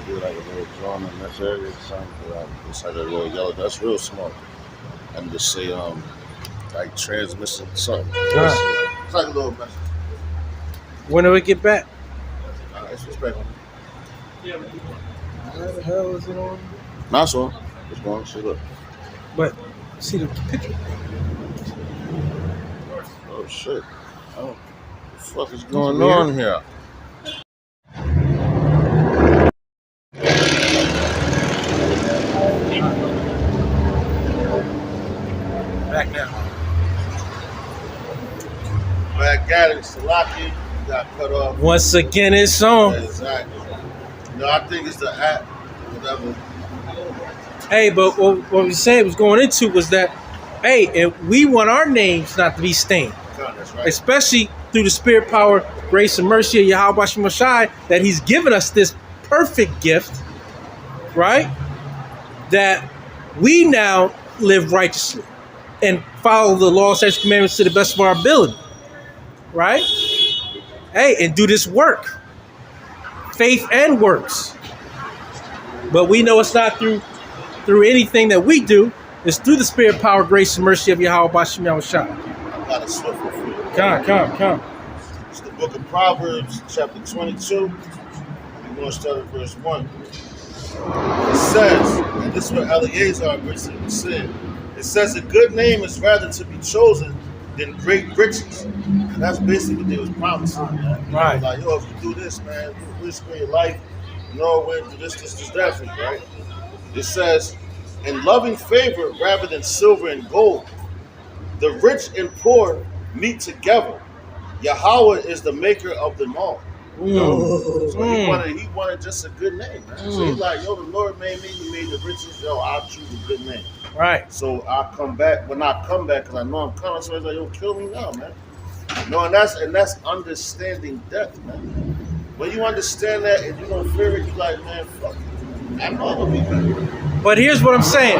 do like a little drawing in this area, something like it's like a little yellow. That's real small. And just say like transmission something. It's like a little message. When do we get back? It's respectful. Where the hell is it on? Nice one. It's going. See, look. But see the picture. Oh shit. Oh, what the fuck is going on here? Back now. Back at it. Salaki got cut off. Once again, it's on. Yeah, exactly. No, I think it's the app. Whatever. Hey, but what we said was going into was that, hey, and we want our names not to be stained. That's right. Especially through the spirit, power, grace, and mercy of Yahweh Shemashai, that he's given us this perfect gift, right? That we now live righteously and follow the law, statutes, commandments to the best of our ability, right? Hey, and do this work, faith and works. But we know it's not through anything that we do. It's through the spirit, power, grace, and mercy of Yahweh Shemashai. I got a swift for you. Come. It's the book of Proverbs, chapter 22. We're going to start at verse 1. It says, and this is what Eleazar basically said, it says a good name is rather to be chosen than great riches. And that's basically what they was promising, man. Right. Like, yo, if you do this, man, you risk your life, you know, we're do this, that for you, right? It says, in loving favor rather than silver and gold, the rich and poor meet together. Yahweh is the maker of them all. So he wanted just a good name, man. So he's like, yo, the Lord made me, he made the riches, yo, I'll choose a good name. Right. So I'll come back, when I come back, because I know I'm coming, so he's like, yo, kill me now, man. No, and that's understanding death, man. When you understand that and you don't fear it, you're like, man, fuck it. I'm not gonna be better. But here's what I'm saying.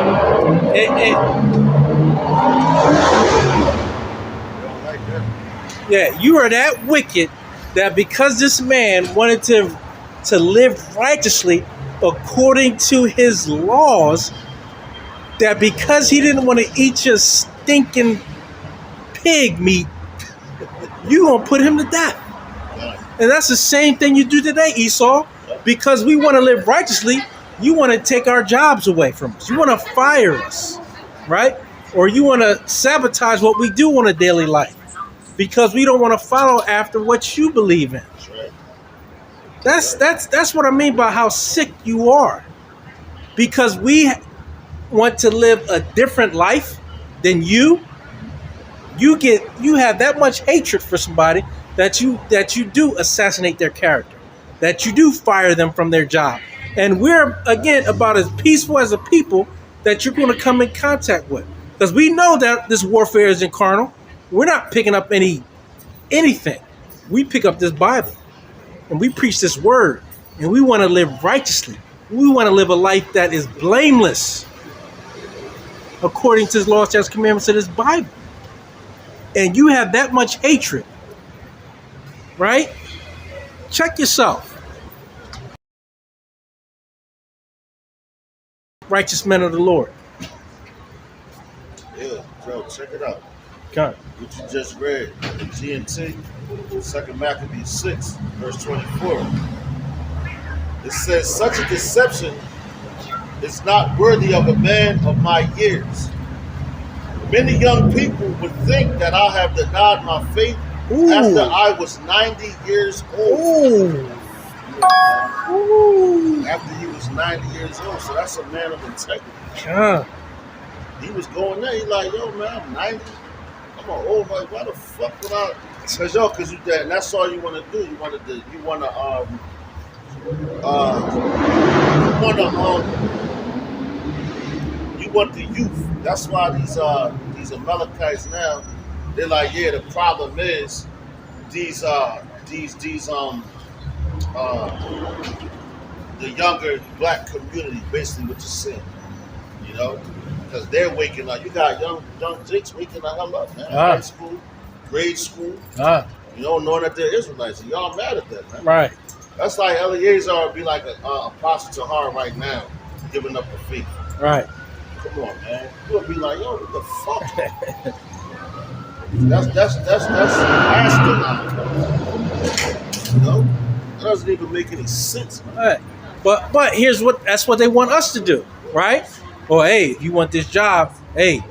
Yeah, you are that wicked that because this man wanted to live righteously according to his laws, that because he didn't want to eat your stinking pig meat, you gonna put him to death. And that's the same thing you do today, Esau. Because we want to live righteously, you want to take our jobs away from us. You want to fire us, right? Or you want to sabotage what we do on a daily life because we don't want to follow after what you believe in. That's what I mean by how sick you are. Because we want to live a different life than you. You have that much hatred for somebody that you do assassinate their character, that you do fire them from their job. And we're, again, about as peaceful as a people that you're going to come in contact with. Because we know that this warfare is carnal. We're not picking up anything. We pick up this Bible. And we preach this word. And we want to live righteously. We want to live a life that is blameless according to the law, statutes, commandments of this Bible. And you have that much hatred, right? Check yourself. Righteous men of the Lord. Yeah, Joe, check it out. God. What you just read in GNT, 2 Maccabees 6, verse 24. It says, such a deception is not worthy of a man of my years. Many young people would think that I have denied my faith after I was 90 years old. After he was 90 years old. So that's a man of integrity. Yeah. He was going there. He like, yo, man, I'm 90. I'm an old. Like, why the fuck would I? Because you that, and that's all you want to do. You want the youth. That's why these Amalekites now, they're like, yeah, the problem is the younger black community, basically what you're saying, you know, because they're waking up. You got young chicks waking the hell up, man. High school, grade school, you know, knowing that they're Israelites. And y'all mad at that, man. Right. That's like Eliezer would be like a apostle to her right now, giving up her faith. Right. Come on, man. You would be like, yo, what the fuck? that's asinine. You know? That doesn't even make any sense, man. Right. But here's that's what they want us to do, right? Or hey, if you want this job, hey,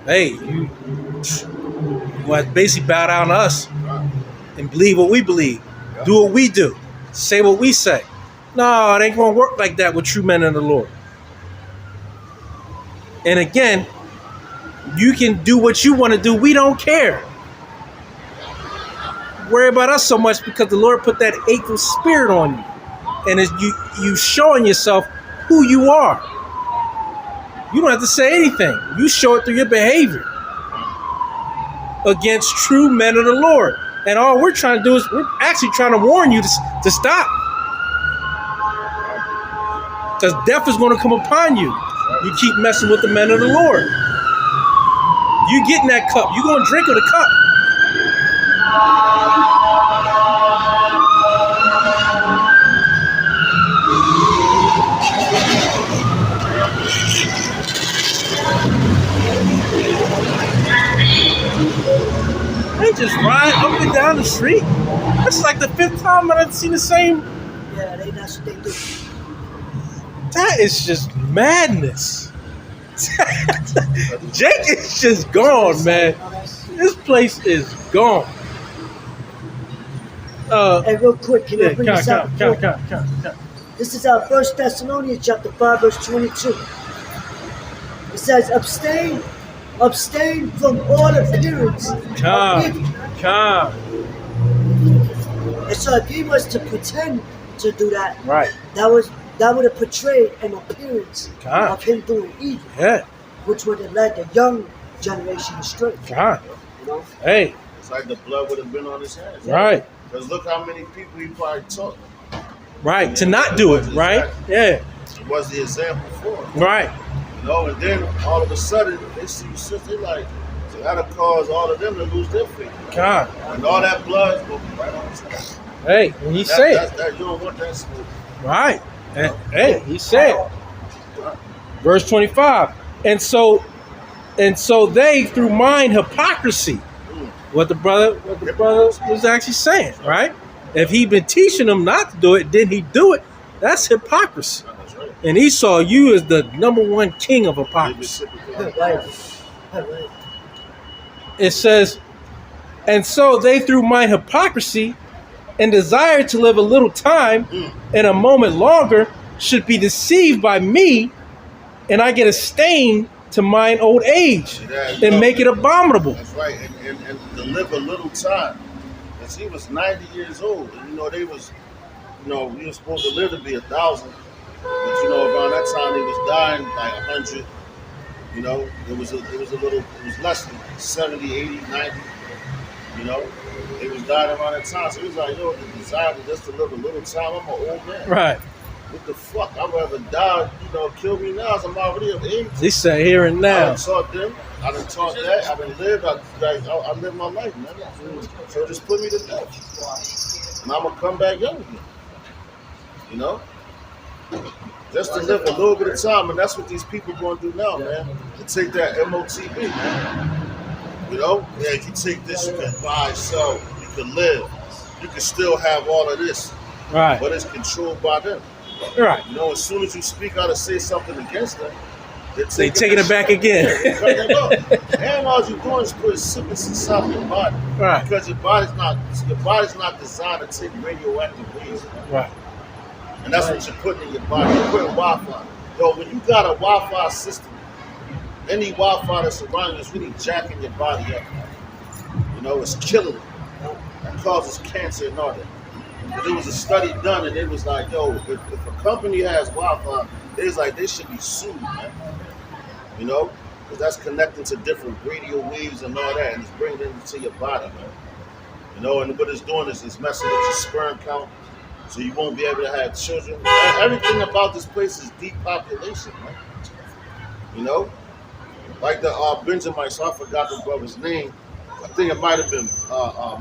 you basically bow down to us and believe what we believe, do what we do, say what we say. No, it ain't gonna work like that with true men in the Lord. And again, you can do what you want to do. We don't care. Worry about us so much because the Lord put that hateful spirit on you. And it's you showing yourself who you are. You don't have to say anything. You show it through your behavior against true men of the Lord. And all we're trying to do is we're actually trying to warn you to stop. Because death is going to come upon you. You keep messing with the men of the Lord. You get in that cup. You're going to drink of the cup. They just ride up and down the street. It's like the 5th time I've seen the same. Yeah, that's what they do. That is just madness. Jake is just gone, man. This place is gone. Hey, real quick, can I bring this out? Count. This is our 1 Thessalonians chapter 5, verse 22. It says, abstain from all appearance of evil. Calm. And so if he was to pretend to do that, Right. that would have portrayed an appearance God. of him doing evil, Yeah. which would have led the young generation astray. God. You know? Hey. It's like the blood would have been on his hands. Right. Because look how many people he probably taught. Right. To not do it. Right. Yeah. It was the example for him. Right. You know, and then all of a sudden they see you sit there like, so that'll cause all of them to lose their faith. God. And all that blood is going to be right on his head. Hey. And he said. You don't want that smoke. Right. And, hey. He said. Verse 25. And so they, through mind hypocrisy, what the brother was actually saying, right? If he'd been teaching them not to do it, didn't he do it? That's hypocrisy. That's right. And he saw you as the number one king of hypocrisy. Right. It says, and so they through my hypocrisy and desire to live a little time and a moment longer should be deceived by me, and I get a stain to mine old age and make it abominable. That's right. And to live a little time. Because he was 90 years old. And, they was, he was supposed to live to be 1,000. But, around that time he was dying like 100. It was less than 70, 80, 90. He was dying around that time. So he was like, the desire to just to live a little time. I'm an old man. Right. What the fuck? I'd rather die, kill me now as I'm already of age. He said here and now. I done taught them. I done taught that. I done lived. I lived my life, man. So just put me to death. And I'm going to come back young again. Just to live a little bit of time. And that's what these people going to do now, man. To take that MOTB, man. Yeah, if you take this, you can buy, sell, you can live. You can still have all of this. Right. But it's controlled by them. Right. As soon as you speak out and say something against them, they taking it back again. And all you're doing is putting sickness inside your body. Right. Because your body's not designed to take radioactive waves. Right. And that's what you're putting in your body. You're putting Wi-Fi. When you got a Wi-Fi system, any Wi-Fi that's around you is really jacking your body up. It's killing it. It causes cancer and all that. But there was a study done, and it was like, if a company has Wi-Fi, they should be sued, man. Because that's connecting to different radio waves and all that, and it's bringing it into your body, man. And what it's doing is it's messing with your sperm count, so you won't be able to have children. Everything about this place is depopulation, man. Like the Benjamites, I forgot the brother's name. I think it might have been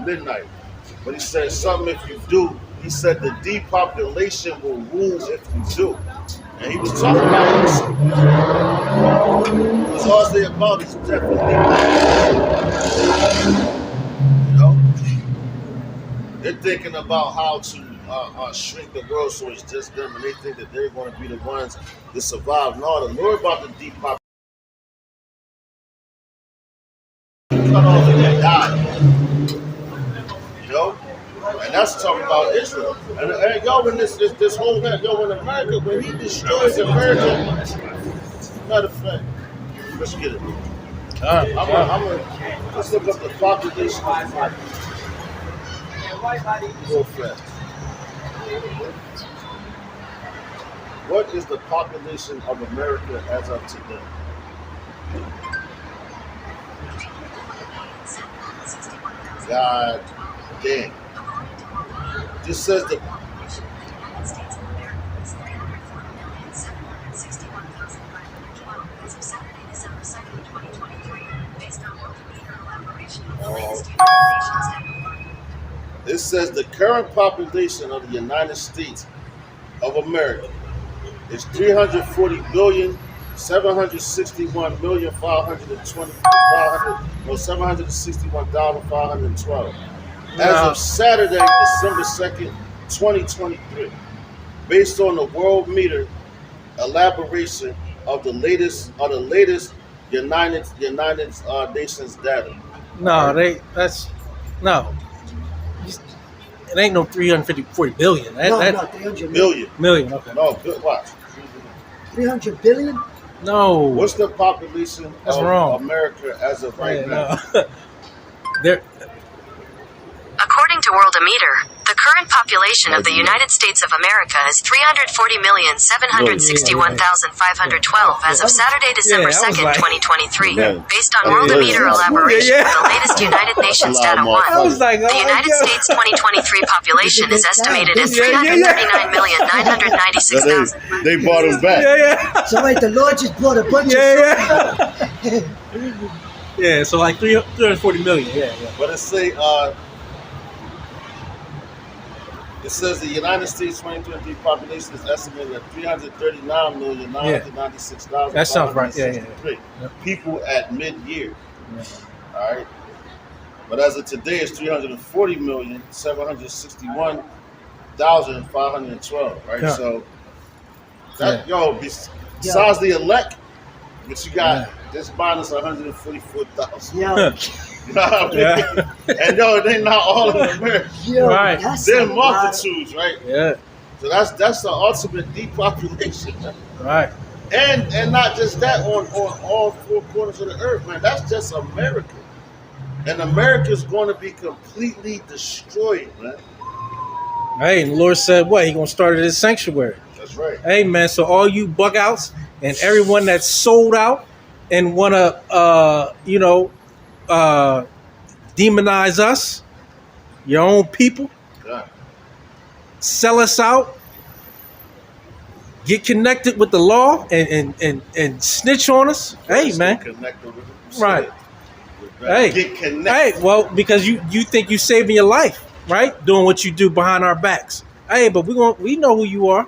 Midnight. But he said something if you do, He said the depopulation will rule if you do. And he was talking about this. Because all they about is definitely, you know, they're thinking about how to shrink the world so it's just them, and they think that they're going to be the ones that survive. No, the Lord about to depopulate. Cut off and they die. You know? And that's talking about Israel. And y'all, when this whole thing, when America, when he destroys America, matter of fact, let's get it. I'm gonna let's look up the population of America. Real fast. What is the population of America as of today? God damn. This says the it says the current population of the United States of America is 761,512. As of Saturday, December 2nd, 2023, based on the world meter elaboration of the latest United Nations data. No, it ain't no 340 billion. No, 300 million. Okay. No, good watch. 300 billion? No. What's the population That's of wrong. America as of right now? No. There. According to Worldometer, the current population of the United States of America is 340,761,512 as of Saturday, December 2nd, 2023, based on Worldometer elaboration of the latest United Nations data 1. The United States 2023 population is estimated at 339,996,000. They bought him back. So wait, the Lord just brought a bunch of Yeah, so like 340 million. Yeah. But it says the United States 2023 population is estimated at 339,996,000. That sounds right. Yeah. People at mid-year. Yeah. All right. But as of today, it's 340,761,512. Right. Yeah. So that besides the elect, but you got this minus 144,000. Yeah. You know what I mean? And they not all in America. Right. They're multitudes, right? Yeah. So that's the ultimate depopulation. Right. And not just that on all four corners of the earth, man. That's just America. And America's going to be completely destroyed, man. Hey, and the Lord said what? He gonna start at his sanctuary. That's right. Hey man, so all you bug outs and everyone that's sold out and wanna demonize us, your own people, sell us out, get connected with the law and snitch on us. Hey man, right? Hey, get connected. Hey, well, because you think you saving your life, right? Doing what you do behind our backs. Hey, but we know who you are.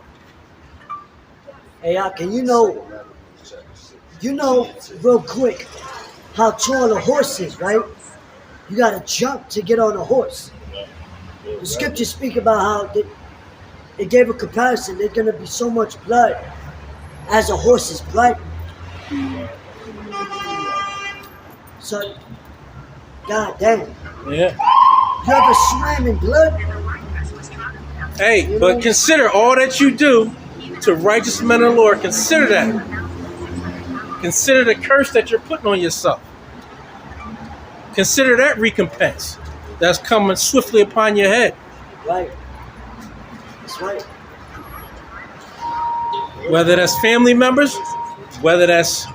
Hey, can you know real quick how tall a horse is, right? You got to jump to get on a horse. The scriptures speak about how it gave a comparison. There's going to be so much blood as a horse's blood. So, God damn. Yeah. You ever swam in blood? Hey, but consider all that you do to righteous men of the Lord. Consider that. Consider the curse that you're putting on yourself. Consider that recompense that's coming swiftly upon your head. Right. That's right. Whether that's family members, whether that's,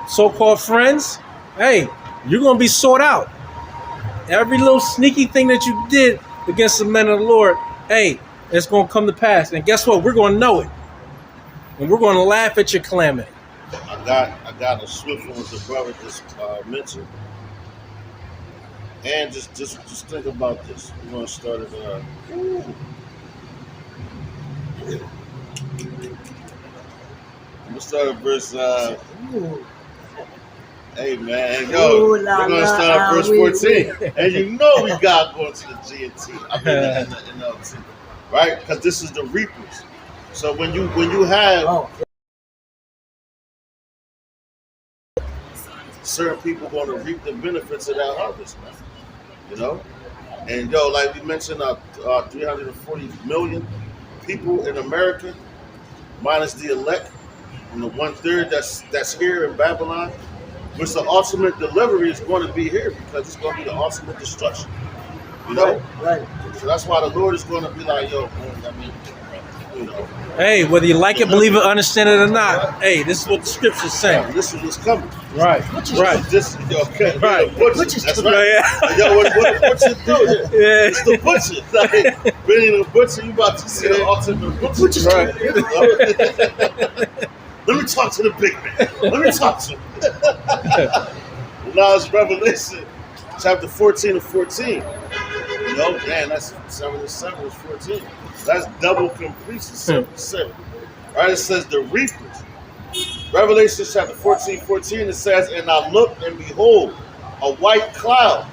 so-called friends, hey, you're going to be sought out. Every little sneaky thing that you did against the men of the Lord, hey, it's going to come to pass. And guess what? We're going to know it. And we're going to laugh at your calamity. I got a swift one with the brother just mentioned. And just think about this. We're gonna start at verse. Hey man, yo, we're gonna start at verse 14, and you know we got going to the G&T. I mean the NLT, right? Because this is the reapers. So when you have certain people going to reap the benefits of that harvest, man. You know, and yo, like we mentioned, 340 million people in America, minus the elect, and the 1/3 that's here in Babylon, which the ultimate delivery is going to be here because it's going to be the ultimate destruction. You know, right? So that's why the Lord is going to be like, yo, man, I mean, you know. Hey, whether you like it, believe it, understand it or not, hey, this is what the scriptures say. Yeah, this is what's coming. Right. Right. This, yo, okay. Right. That's right. Yeah. Yo, what you do? Yeah. It's the butcher. Like, being a butcher, you about to see the ultimate butcher. Right. Let me talk to the big man. Let me talk to him. Now it's Revelation chapter 14 and 14. You know, man, that's 7 and 7 is 14. That's double completion, 7 and 7. Right? It says the reapers. Revelation chapter 14, it says, and I looked and behold a white cloud,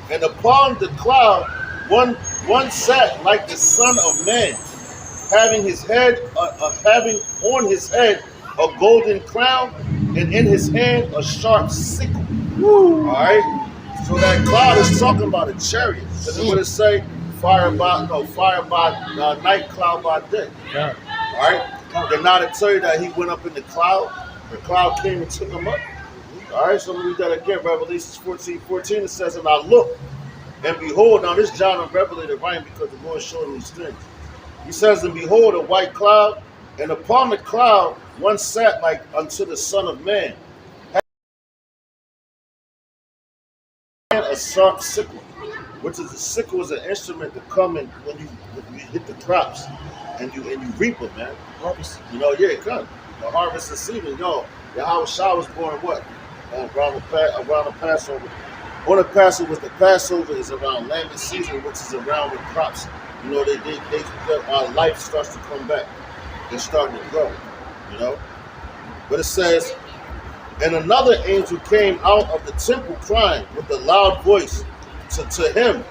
and upon the cloud one sat like the Son of Man, having on his head a golden crown, and in his hand a sharp sickle. Woo. All right. So that cloud is talking about a chariot. Because it would say fire by night, cloud by day. Yeah. All right. Then now to tell you that he went up in the cloud came and took him up. All right. So let me read that again. Revelation 14, it says, and I looked and behold. Now this John the Revelator writing because the Lord showed him these things. He says, and behold a white cloud, and upon the cloud one sat like unto the Son of Man, having a sharp sickle, which is a sickle is an instrument to come in when you hit the crops and you reap them, man. Harvest. You know, yeah, come. The harvest is season. Yo, Yahweh Shah was born what? Around the Passover. On the Passover, the Passover is around lambing season, which is around when crops. You know, our life starts to come back. They're starting to grow, you know. But it says, and another angel came out of the temple crying with a loud voice to him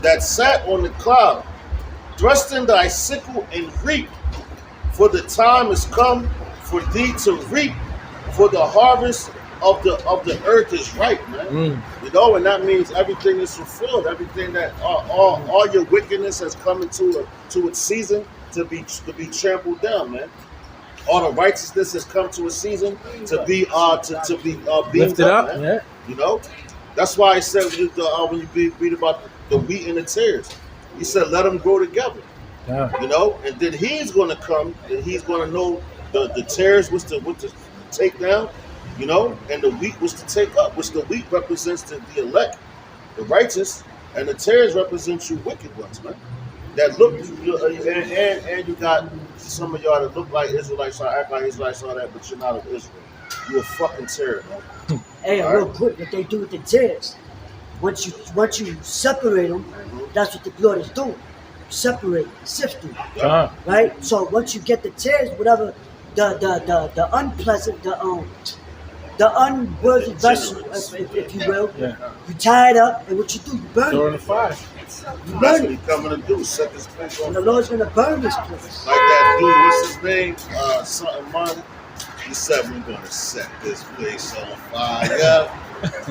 that sat on the cloud, thrust in thy sickle and reap, for the time is come for thee to reap, for the harvest of the earth is ripe, man. You know, and that means everything is fulfilled. Everything that all your wickedness has come into its season to be trampled down, man. All the righteousness has come to a season to be lifted up, man. Yeah. You know, that's why I said when you read about the wheat and the tares, he said let them grow together. Yeah. You know, and then he's going to come and he's going to know the tares was to take down. You know, and the wheat was to take up, which the wheat represents the elect, the righteous, and the tares represent you wicked ones, man. That look, and you got some of y'all that look like Israelites, or act like Israelites, all that, but you're not of Israel. You're a fucking terror, man. Hey, real quick, what they do with the tares, once you separate them, that's what the Lord is doing. Separate, sift them, right? So once you get the tares, whatever the unpleasant, the unworthy vessel, if you will, you tie it up, and what you do, you burn it. Throw it in the fire. You burn That's it. what he's coming to do, set this place on. And the Lord's going to burn this place. Like that dude, what's his name? Something Money. He said, we're going to set this place on fire,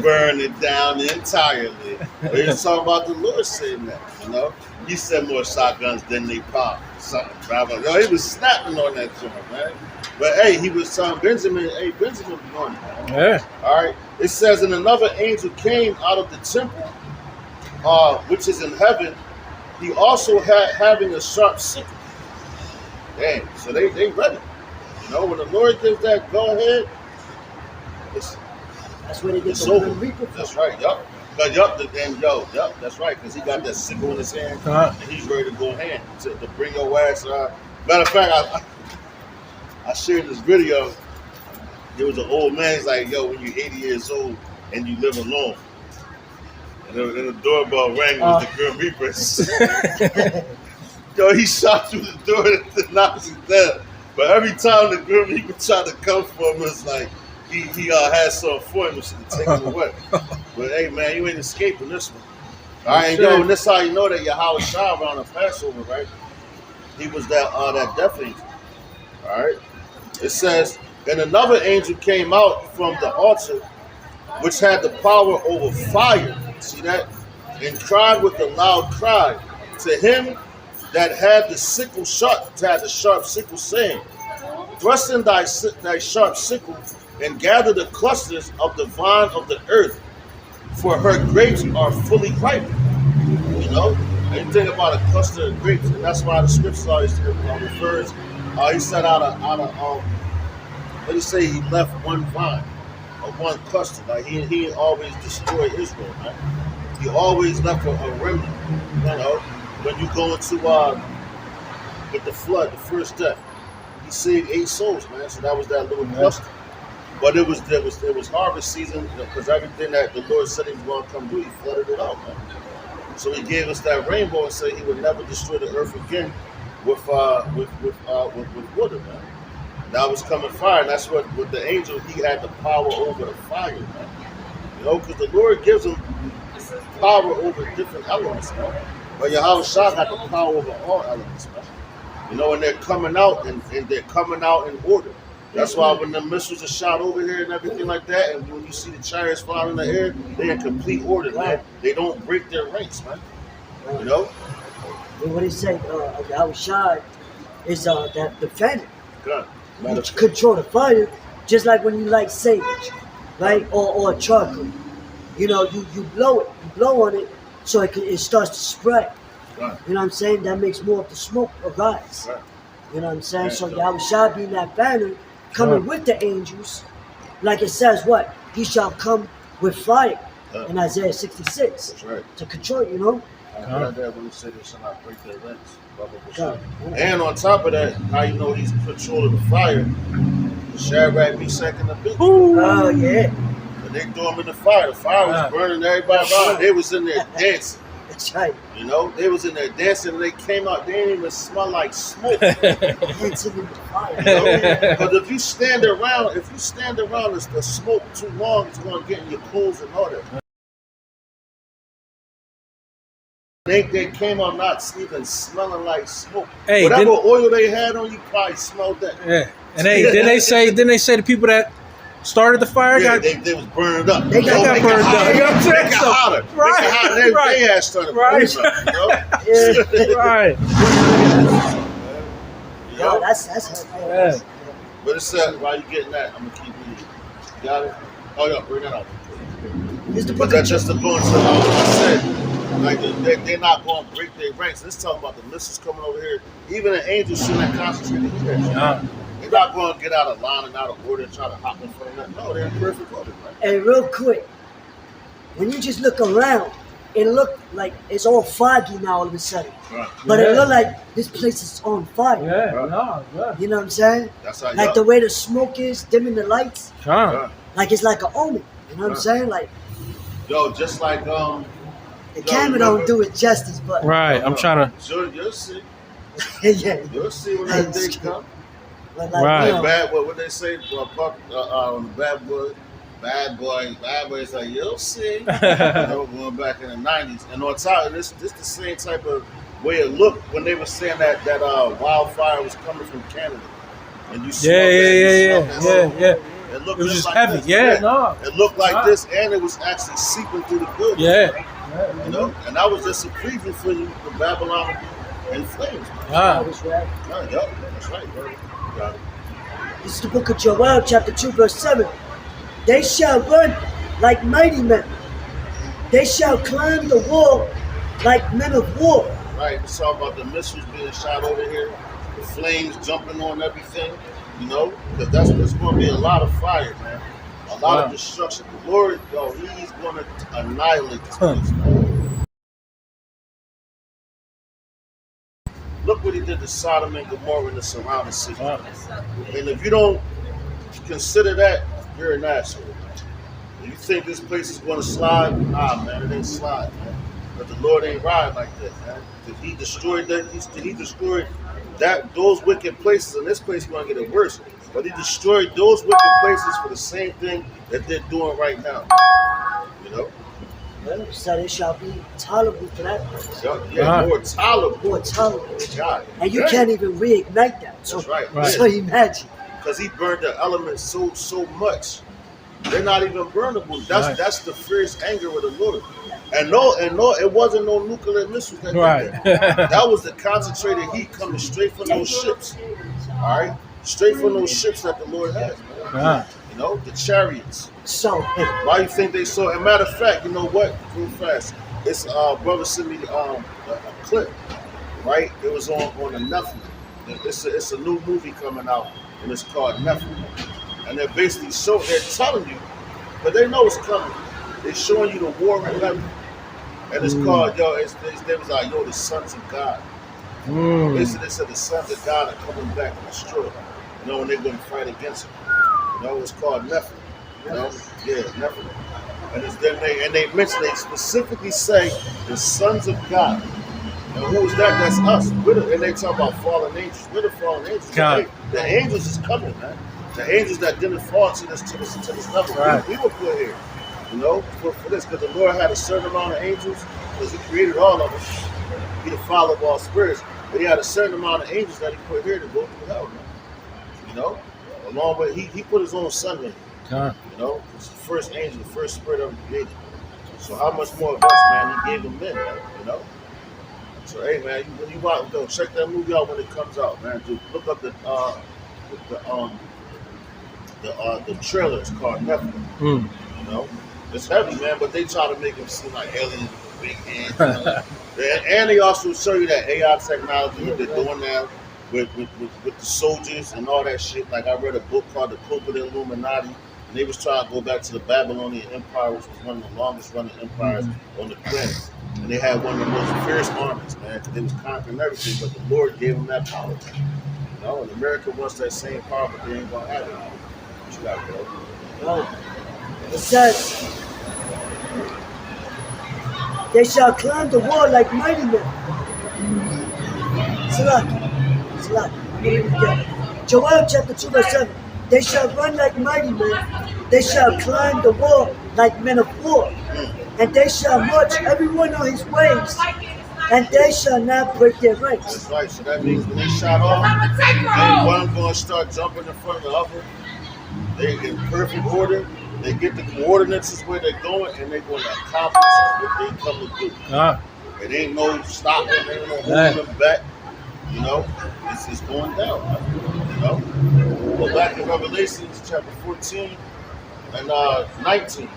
burn it down entirely. But he's talking about the Lord saying that, you know? He said more shotguns than they pop. Something, bravo. Yo, he was snapping on that joint, man. But hey, he was telling Benjamin be on it. Yeah. All right. It says, and another angel came out of the temple, which is in heaven. He also having a sharp sickle. Dang. So they ready. You know, when the Lord gives that go ahead, that's where they get the reaper. That's right. Yup. That's right. Because he got that sickle in his hand, and he's ready to go hand to bring your ass. Matter of fact, I shared this video. There was an old man. He's like, yo, when you're 80 years old and you live alone, And the doorbell rang with the Grim Reapers. Yo, he shot through the door and knocked him down. But every time the Grim Reaper tried to come for him, it's like he had some for him to take him away. But hey, man, you ain't escaping this one. All right, and this how you know that Yahweh Shah around the Passover, right? He was that death angel. All right. It says, and another angel came out from the altar, which had the power over fire. See that? And cried with a loud cry to him that had the sharp sickle, saying, thrust in thy sharp sickle and gather the clusters of the vine of the earth, for her grapes are fully ripe. You know, and you think about a cluster of grapes, and that's why the scripture always refers. He said what did he say? He left one vine or one cluster. Like he always destroyed Israel, man. He always left a remnant. You know, when you go into with the flood, the first death, he saved 8 souls, man. So that was that little cluster. But it was harvest season, because everything that the Lord said he was going to come do, he flooded it out, man. So he gave us that rainbow and said he would never destroy the earth again with water, man. That was coming fire, and that's what with the angel, he had the power over the fire, man. You know, because the Lord gives him power over different elements, man. But Yahweh Shah had the power over all elements, man. You know, and they're coming out and they're coming out in order. That's why when the missiles are shot over here and everything like that, and when you see the chariots flying in the air, they're in complete order, man. They don't break their ranks, man. You know? And what he said, Yahweh Shah is that defender. God. You control the fire, just like when you light sage, right? Or charcoal. You know, you blow on it, so it starts to spread. Right. You know what I'm saying? That makes more of the smoke arise. Right. You know what I'm saying? So Yahweh Shah being that banner, coming with the angels, like it says what? He shall come with fire in Isaiah 66. That's right. To control, you know? I heard that when he said they shall not break their ranks. And on top of that, how you know he's controlling the fire? Shadrach, Meshach, and Abednego. Oh, yeah. When they threw them in the fire was burning everybody around. They was in there dancing. That's right. You know, they was in there dancing, and they came out. They didn't even smell like smoke. Dancing in the fire. You know? Because if you stand around, it's the smoke too long, it's going to get in your clothes and all that. They came out not even smelling like smoke. Hey, whatever oil they had on, you probably smelled that. Yeah. And didn't they say the people that started the fire they was burned up. They got burned up. You know what I'm saying? They got hotter. Right. They had started right. burning up, you know? Right. Yeah, that's yeah. But it said, while you getting that, I'm going to keep reading. You got it? Oh, yeah, bring that out. But that's just to go into what I said. Like they're not going to break their ranks. Let's talk about the missiles coming over here. Even an angel shouldn't have concentrated here. They're not going to get out of line and out of order and try to hop in front of that. No, they're in perfect order, right? Hey, real quick, when you just look around, it looked like it's all foggy now all of a sudden. Right. But it looked like this place is on fire. Yeah, right. You know what I'm saying? That's how like the way the smoke is, dimming the lights. Right. Like it's like an omen. You know what I'm saying? Like, yo, just like the camera don't do it justice, but right. I'm trying to. Sure, you'll see. Yeah. You'll see when that day comes. Like, right. You know, Bad boy, what they say? On the bad boys like you'll see. You know, going back in the '90s, and on top of this the same type of way it looked when they were saying that wildfire was coming from Canada, and you smelled yeah. It looked It was just like heavy. this. It looked like this, and it was actually seeping through the building. Yeah. You know, and that was just a preview for you, the Babylon in flames. that was right. That's right, bro. You got it. This is the book of Joel, chapter 2, verse 7. They shall run like mighty men. They shall climb the wall like men of war. Right, we saw about the missiles being shot over here, the flames jumping on everything, you know, because there's going to be a lot of fire, man. A lot of destruction. The Lord, he's going to annihilate this place, man. Look what he did to Sodom and Gomorrah and the surrounding cities. And if you don't consider that, you're an asshole. You think this place is going to slide? Nah, man, it ain't slide, man. But the Lord ain't ride like that, man. Because He destroyed that. He destroyed those wicked places, and this place is going to get it worse. But He destroyed those wicked places for the same thing that they're doing right now. You know. So they shall be tolerable for that place. Yeah, more tolerable. More tolerable. God. And you can't even reignite that. So, that's right. So imagine. Because He burned the elements so much. They're not even burnable. That's the fierce anger of the Lord. And no, it wasn't no nuclear missiles that did that. That was the concentrated heat coming straight from those ships. All right, straight from those ships that the Lord has. Man. You know, the chariots. So why you think they saw? And matter of fact, you know what? Real fast, it's brother sent me a clip. Right, it was on the Nephilim. It's a new movie coming out, and it's called Nephilim. And they're basically they're telling you, but they know it's coming. They're showing you the war in heaven. And it's called, they was like, the sons of God. Basically, they said the sons of God are coming back to destroy them. You know, and they're going to fight against them. You know, it's called Nephilim. You know? Yeah, Nephilim. And they mention, they specifically say the sons of God. And who is that? That's us. And they talk about fallen angels. We're the fallen angels. The angels is coming, man. The angels that didn't fall to this level, right. We were put here, you know, for this, because the Lord had a certain amount of angels, because He created all of us. He the Father of all spirits, but He had a certain amount of angels that He put here to go through hell, man. You know, along with He put His own Son in. You know, it's the first angel, the first spirit ever created. So how much more of us, man? He gave them men, man. You know. So hey, man, when you want to check that movie out when it comes out, man. Dude, look up the trailer is called Nephilim. You know, it's heavy, man, but they try to make him seem like aliens with big hands. You know? And they also show you that AI technology they're doing now with the soldiers and all that shit. Like I read a book called The Cloak of the Illuminati, and they was trying to go back to the Babylonian Empire, which was one of the longest running empires on the planet. And they had one of the most fierce armies, man, because they was conquering everything, but the Lord gave them that power. You know, and America wants that same power, but they ain't gonna have it. What you got, bro? Well, it says, they shall climb the wall like mighty men. Joel chapter 2 verse 7. They shall run like mighty men. They shall climb the wall like men of war. And they shall march everyone on his ways. And they shall not break their ranks. That's right. So that means when they shot off, ain't one going to start jumping in front of the other. They in perfect order. They get the coordinates where they're going, and they're going to accomplish what they come to do. It ain't no stopping. There ain't no holding them back. You know, it's just going down. Right? You know, go back in Revelations chapter 14 and 19.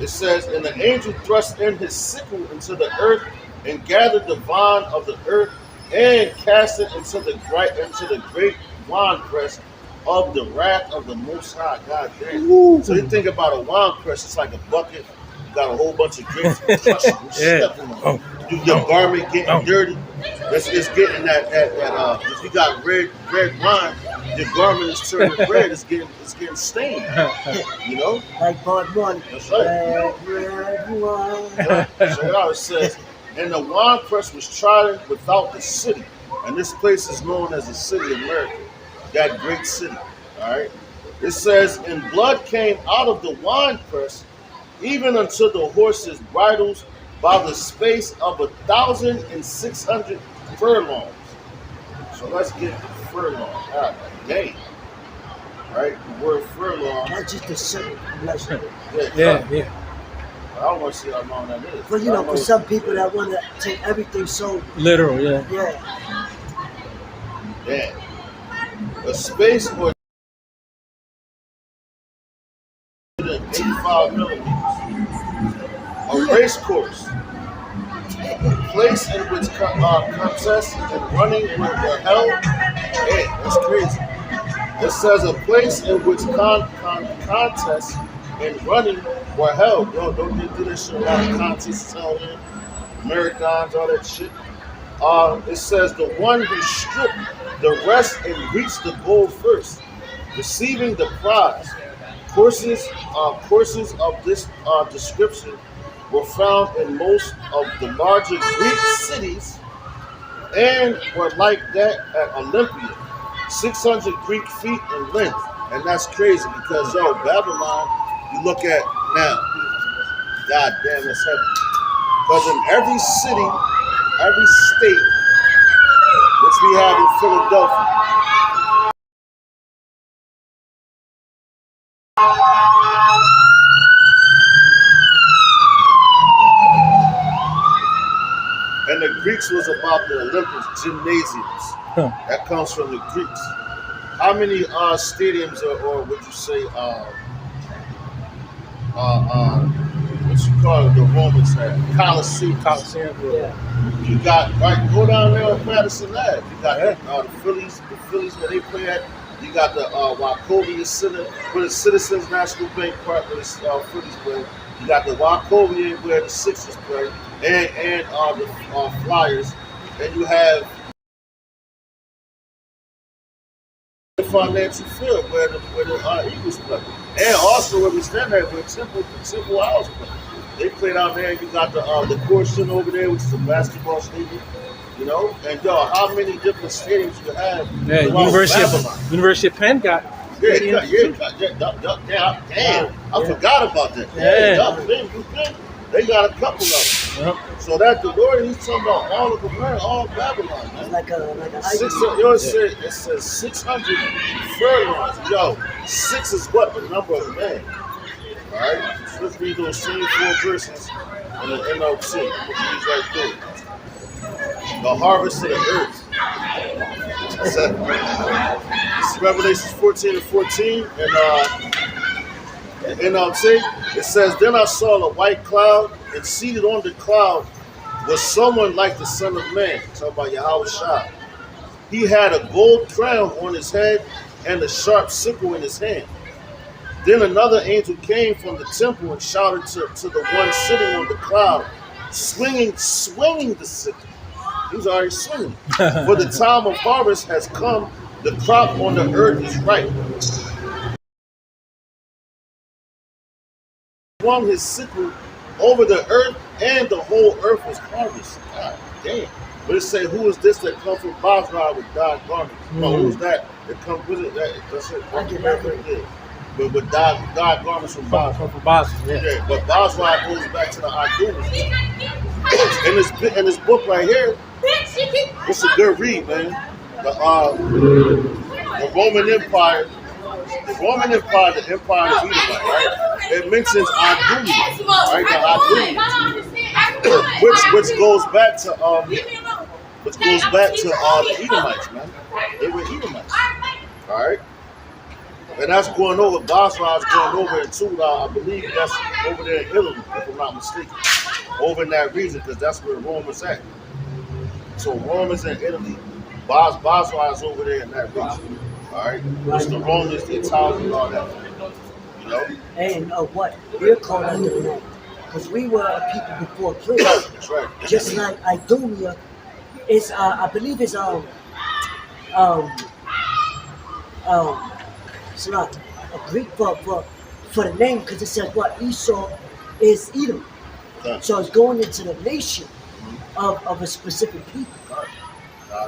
It says, and the angel thrust in his sickle into the earth and gathered the vine of the earth and cast it into the great winepress of the wrath of the Most High. God damn. So you think about a winepress, it's like a bucket. You got a whole bunch of grapes and crush them. Your garment getting dirty. It's getting that if you got red wine, your garment is turning red. It's getting stained. You know, like Bud Money. That's right. Red wine. Check it out. It says, and the winepress was trodden without the city, and this place is known as the city of America, that great city. All right. It says, and blood came out of the winepress, even unto the horses' bridles, by the space of 1,600 furlongs. So let's get furlong. God dang. Right? The word furlong. Not just a simple Yeah. I don't want to see how long that is. But you know, for some people that want to take everything so literal, yeah. A space for 85 millimeters. A race course. A place in which contests and running were held. Hey, that's crazy. It says a place in which contests and running were held. Yo, don't they do this shit? A lot of contests held in. Marathons, all that shit. It says the one who stripped the rest and reached the goal first, receiving the prize. Courses of this description were found in most of the larger Greek cities and were like that at Olympia, 600 Greek feet in length. And that's crazy because, Babylon, you look at now, god damn, it's heavy. Because in every city, every state, which we have in Philadelphia, and the Greeks was about the Olympics, gymnasiums. That comes from the Greeks. How many stadiums or would you say what you call it, the Romans had? Coliseum. Yeah. You got, right, go down there on Madison Ave. You got the Phillies where they play at. You got the Wachovia Citizens National Bank Park where the Phillies play. You got the Wachovia where the Sixers play, and the Flyers. And you have the financial field where the Eagles play. And also where we stand at where Temple House play. They play down there. You got the Corson over there, which is a basketball stadium. You know, and how many different stadiums you have? Yeah, University of Penn got. Damn, I forgot about that. They got a couple of them. Yep. So that the Lord, he's talking about all of them, all Babylon, man. Like a It says 600 furlongs. Yo, 6 is what? The number of men. All right? So let's read those same 4 verses in the NLT. I'm going to read right through it. The harvest of the earth. This is Revelations 14 and 14. And NLT, it says, Then I saw a white cloud, and seated on the cloud was someone like the Son of Man. Talking about Yahweh Shah. He had a gold crown on his head and a sharp sickle in his hand. Then another angel came from the temple and shouted to the one sitting on the cloud, swinging the sickle. He was already swinging. For the time of harvest has come, the crop on the earth is ripe. Swung his sickle over the earth, and the whole earth was harvested. God damn. But it say, who is this that come from Basra with dyed garments? No, who's that comes with it? That's it. But with dyed garments from Basra. Yeah, but Basra goes back to the Idumeans. In this book right here, it's a good read, man. The Roman Empire, the Empire of Edom, right? It mentions Idumeans, right? The Idumeans, which goes back to the Edomites, man. They were Edomites, all right? And that's going over. Basra is going over into, I believe that's over there in Italy, if I'm not mistaken. Over in that region, because that's where Rome is at. So Rome is in Italy. Basra is over there in that region. All right? It's the Romans, the Italians, and all that. You know? And what? We're called under the name. Because we were a people before Christ. That's right. Just like Idumea is, I believe it's, it's not a Greek for the name, because it says what? Esau is Edom. Okay. So it's going into the nation of a specific people.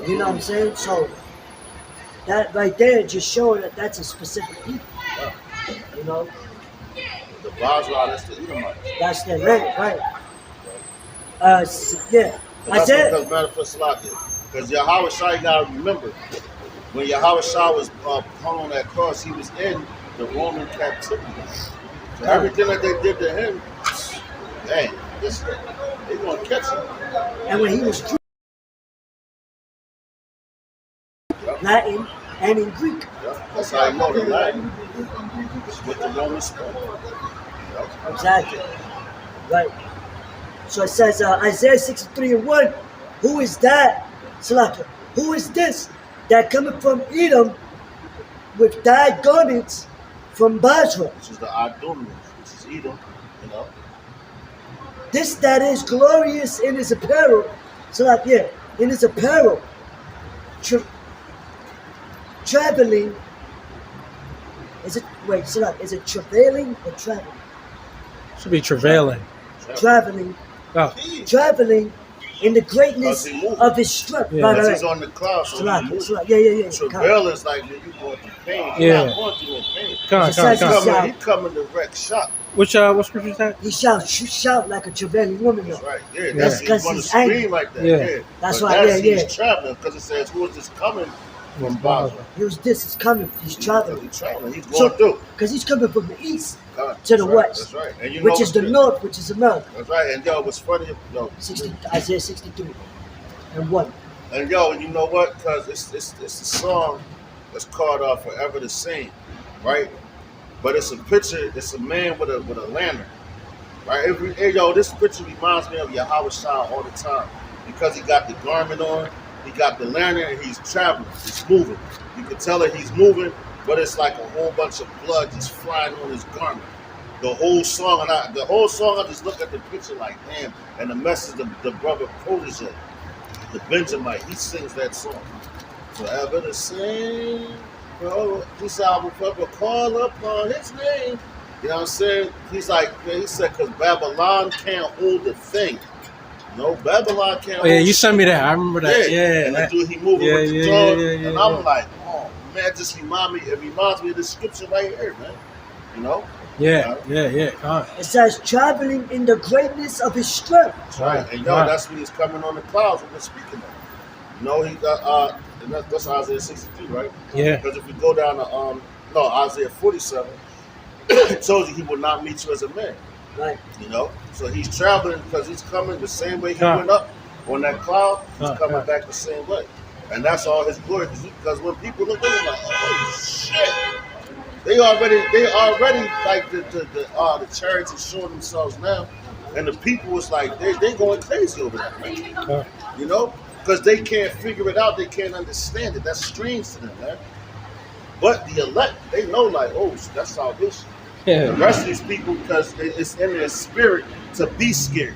You know what I'm saying? So that right there just showing that that's a specific people. You know? The Basra, that's the Edomites. That's their name, right? Yeah. Because Yahweh Shah, you gotta remember, when Yahweh Shah was hung on that cross, he was in the Roman captivity. So everything that they did to him, dang, they gonna catch him. And when he was Latin and in Greek. Yeah, that's how you know the Latin. It's what the Romans spoke. Yeah. Exactly. Right. So it says Isaiah 63:1, who is that? Salaka, who is this that cometh from Edom with dyed garments from Basra? Which is the Idumeans, which is Edom, you know. This that is glorious in his apparel. Salaka, in his apparel. Traveling Is it is it travailing or traveling? Should be travailing. Traveling. Oh. Traveling in the greatness of his strength. Yeah. Right. He's on the cloud, so Yeah. Travail is like when you going through pain. Yeah. He's not going through no pain. Come. He coming to wreck shop. What scripture is that? He shout like a travailing woman. That's right. Yeah. That's he's going to scream like that. Yeah. That's right. He's traveling because it says, "Who is this coming from Basra?" This is coming. He's traveling. He's traveling. He's going through. Because he's coming from the east to the west. That's right. And which is the north, which is America. That's right. And what's funny? Isaiah 63 and 1. And you know what? Because it's a song that's called "Forever the Same," right? But it's a picture. It's a man with a lantern, right? This picture reminds me of Yahweh Shah all the time because he got the garment on, he got the lantern, and he's traveling. He's moving. You can tell that he's moving, but it's like a whole bunch of blood just flying on his garment. The whole song, I just look at the picture like, damn. And the message, the brother Protege, the Benjamite, he sings that song. Forever the same. He said, I will forever call upon his name. You know what I'm saying? He's like, he said, because Babylon can't hold the thing. No, Babylon can't hold you sent me that. I remember that. Yeah. And the dude, he moving with the dog. And I'm like, oh, man, it reminds me of this scripture right here, man. You know? Yeah. It says, traveling in the greatness of his strength. That's right. And that's when he's coming on the clouds when we're speaking of. You know, he got, and that's Isaiah 62, right? Yeah. Because if we go down to, Isaiah 47, it tells you he will not meet you as a man. Right. You know? So he's traveling because he's coming the same way he went up on that cloud, he's coming back the same way. And that's all his glory. Because when people look at him like, oh, shit. They already like the chariots are showing themselves now, and the people was like they going crazy over that, man. You know, because they can't figure it out, they can't understand it. That's strange to them, man. But the elect, they know like, oh, that's salvation. The rest of these people, because it's in their spirit to be scared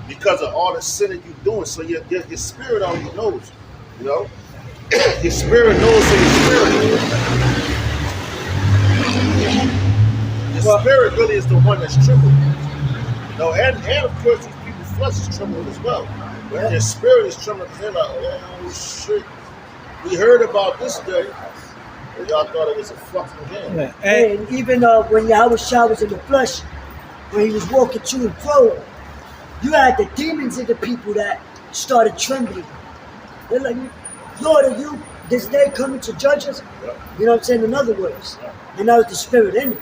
because of all the sin that you're doing. So your spirit already knows, you know. Your spirit knows who your spirit is. The spirit really is the one that's trembling. No, and of course these people's flesh is trembling as well. But their spirit is trembling. They're like, oh shit, we heard about this day, and y'all thought it was a fucking game. Yeah. And even when Yahweh Shah was in the flesh, when he was walking to and fro, you had the demons in the people that started trembling. They're like, Lord, are you this day coming to judge us? Yeah. You know what I'm saying? In other words. And that was the spirit in it.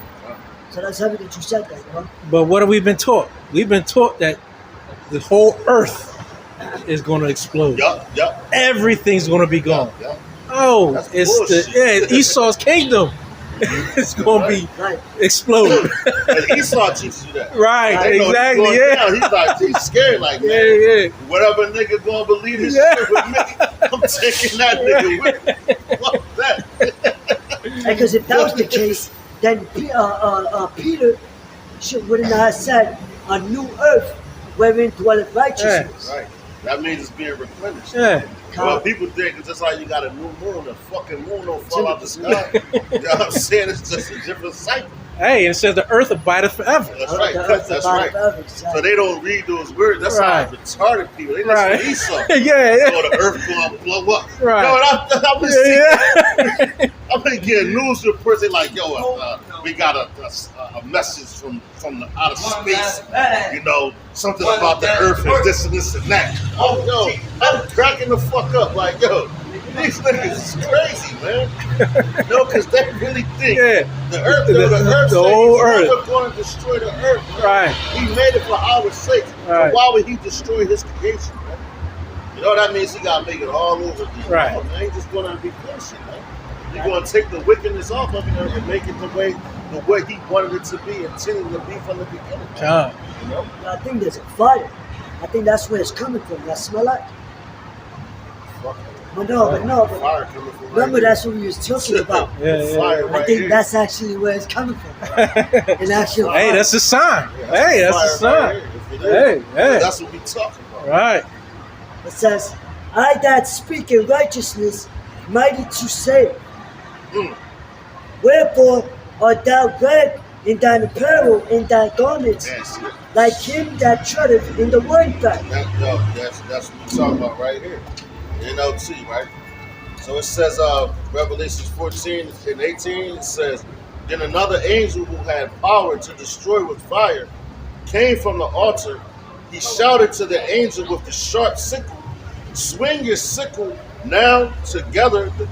So that's heavy that you said that, you know? But what have we been taught? We've been taught that the whole earth is going to explode. Yep. Everything's going to be gone. Yep. Oh, that's it's bullshit. Esau's kingdom. It's going to be exploded. And Esau teaches you that. Right, exactly. Yeah. He's like, he's scared like that. Yeah. Whatever nigga gonna believe this shit with me, I'm taking that nigga with me. Fuck that. Because if that was the case, then Peter wouldn't have said, a new earth wherein dwelleth righteousness. Right. That means it's being replenished. Yeah. Well, people think it's just like you got a new moon, a fucking moon don't fall out the sky. You know what I'm saying? It's just a different cycle. Hey, it says the earth abideth forever. That's right. That's right. So they don't read those words. That's how retarded people. They listen to Esau. Yeah. So the earth going to blow up. Right. I've been getting news reports. They like, we got a message from the outer space. You know, something about the earth and this and this and that. Oh, I'm cracking the fuck up. Like, these niggas is crazy, man. Because they really think the earth, the whole earth, never going to destroy the earth. Man. Right. He made it for our sake. Right. So why would he destroy his creation, man? You know that means he got to make it all over again. Right. No, man, he's just going to be bullshit, man. He's going to take the wickedness off of it and make it the way he wanted it to be, intended to be from the beginning. You know? I think there's a fire. I think that's where it's coming from. That smell like. But no. Remember, that's what we was talking about. I think that's actually where it's coming from. Hey, that's a sign. Hey, that's a sign. Hey, that's what we talking about. Right. It says, I that speak in righteousness, mighty to save. Wherefore, art thou red in thine apparel, in thy garments, like him that treadeth in the winepress. That's what we're talking about right here. NLT, right? So it says, Revelations 14 and 18, it says, then another angel who had power to destroy with fire came from the altar. He shouted to the angel with the sharp sickle, swing your sickle now to gather the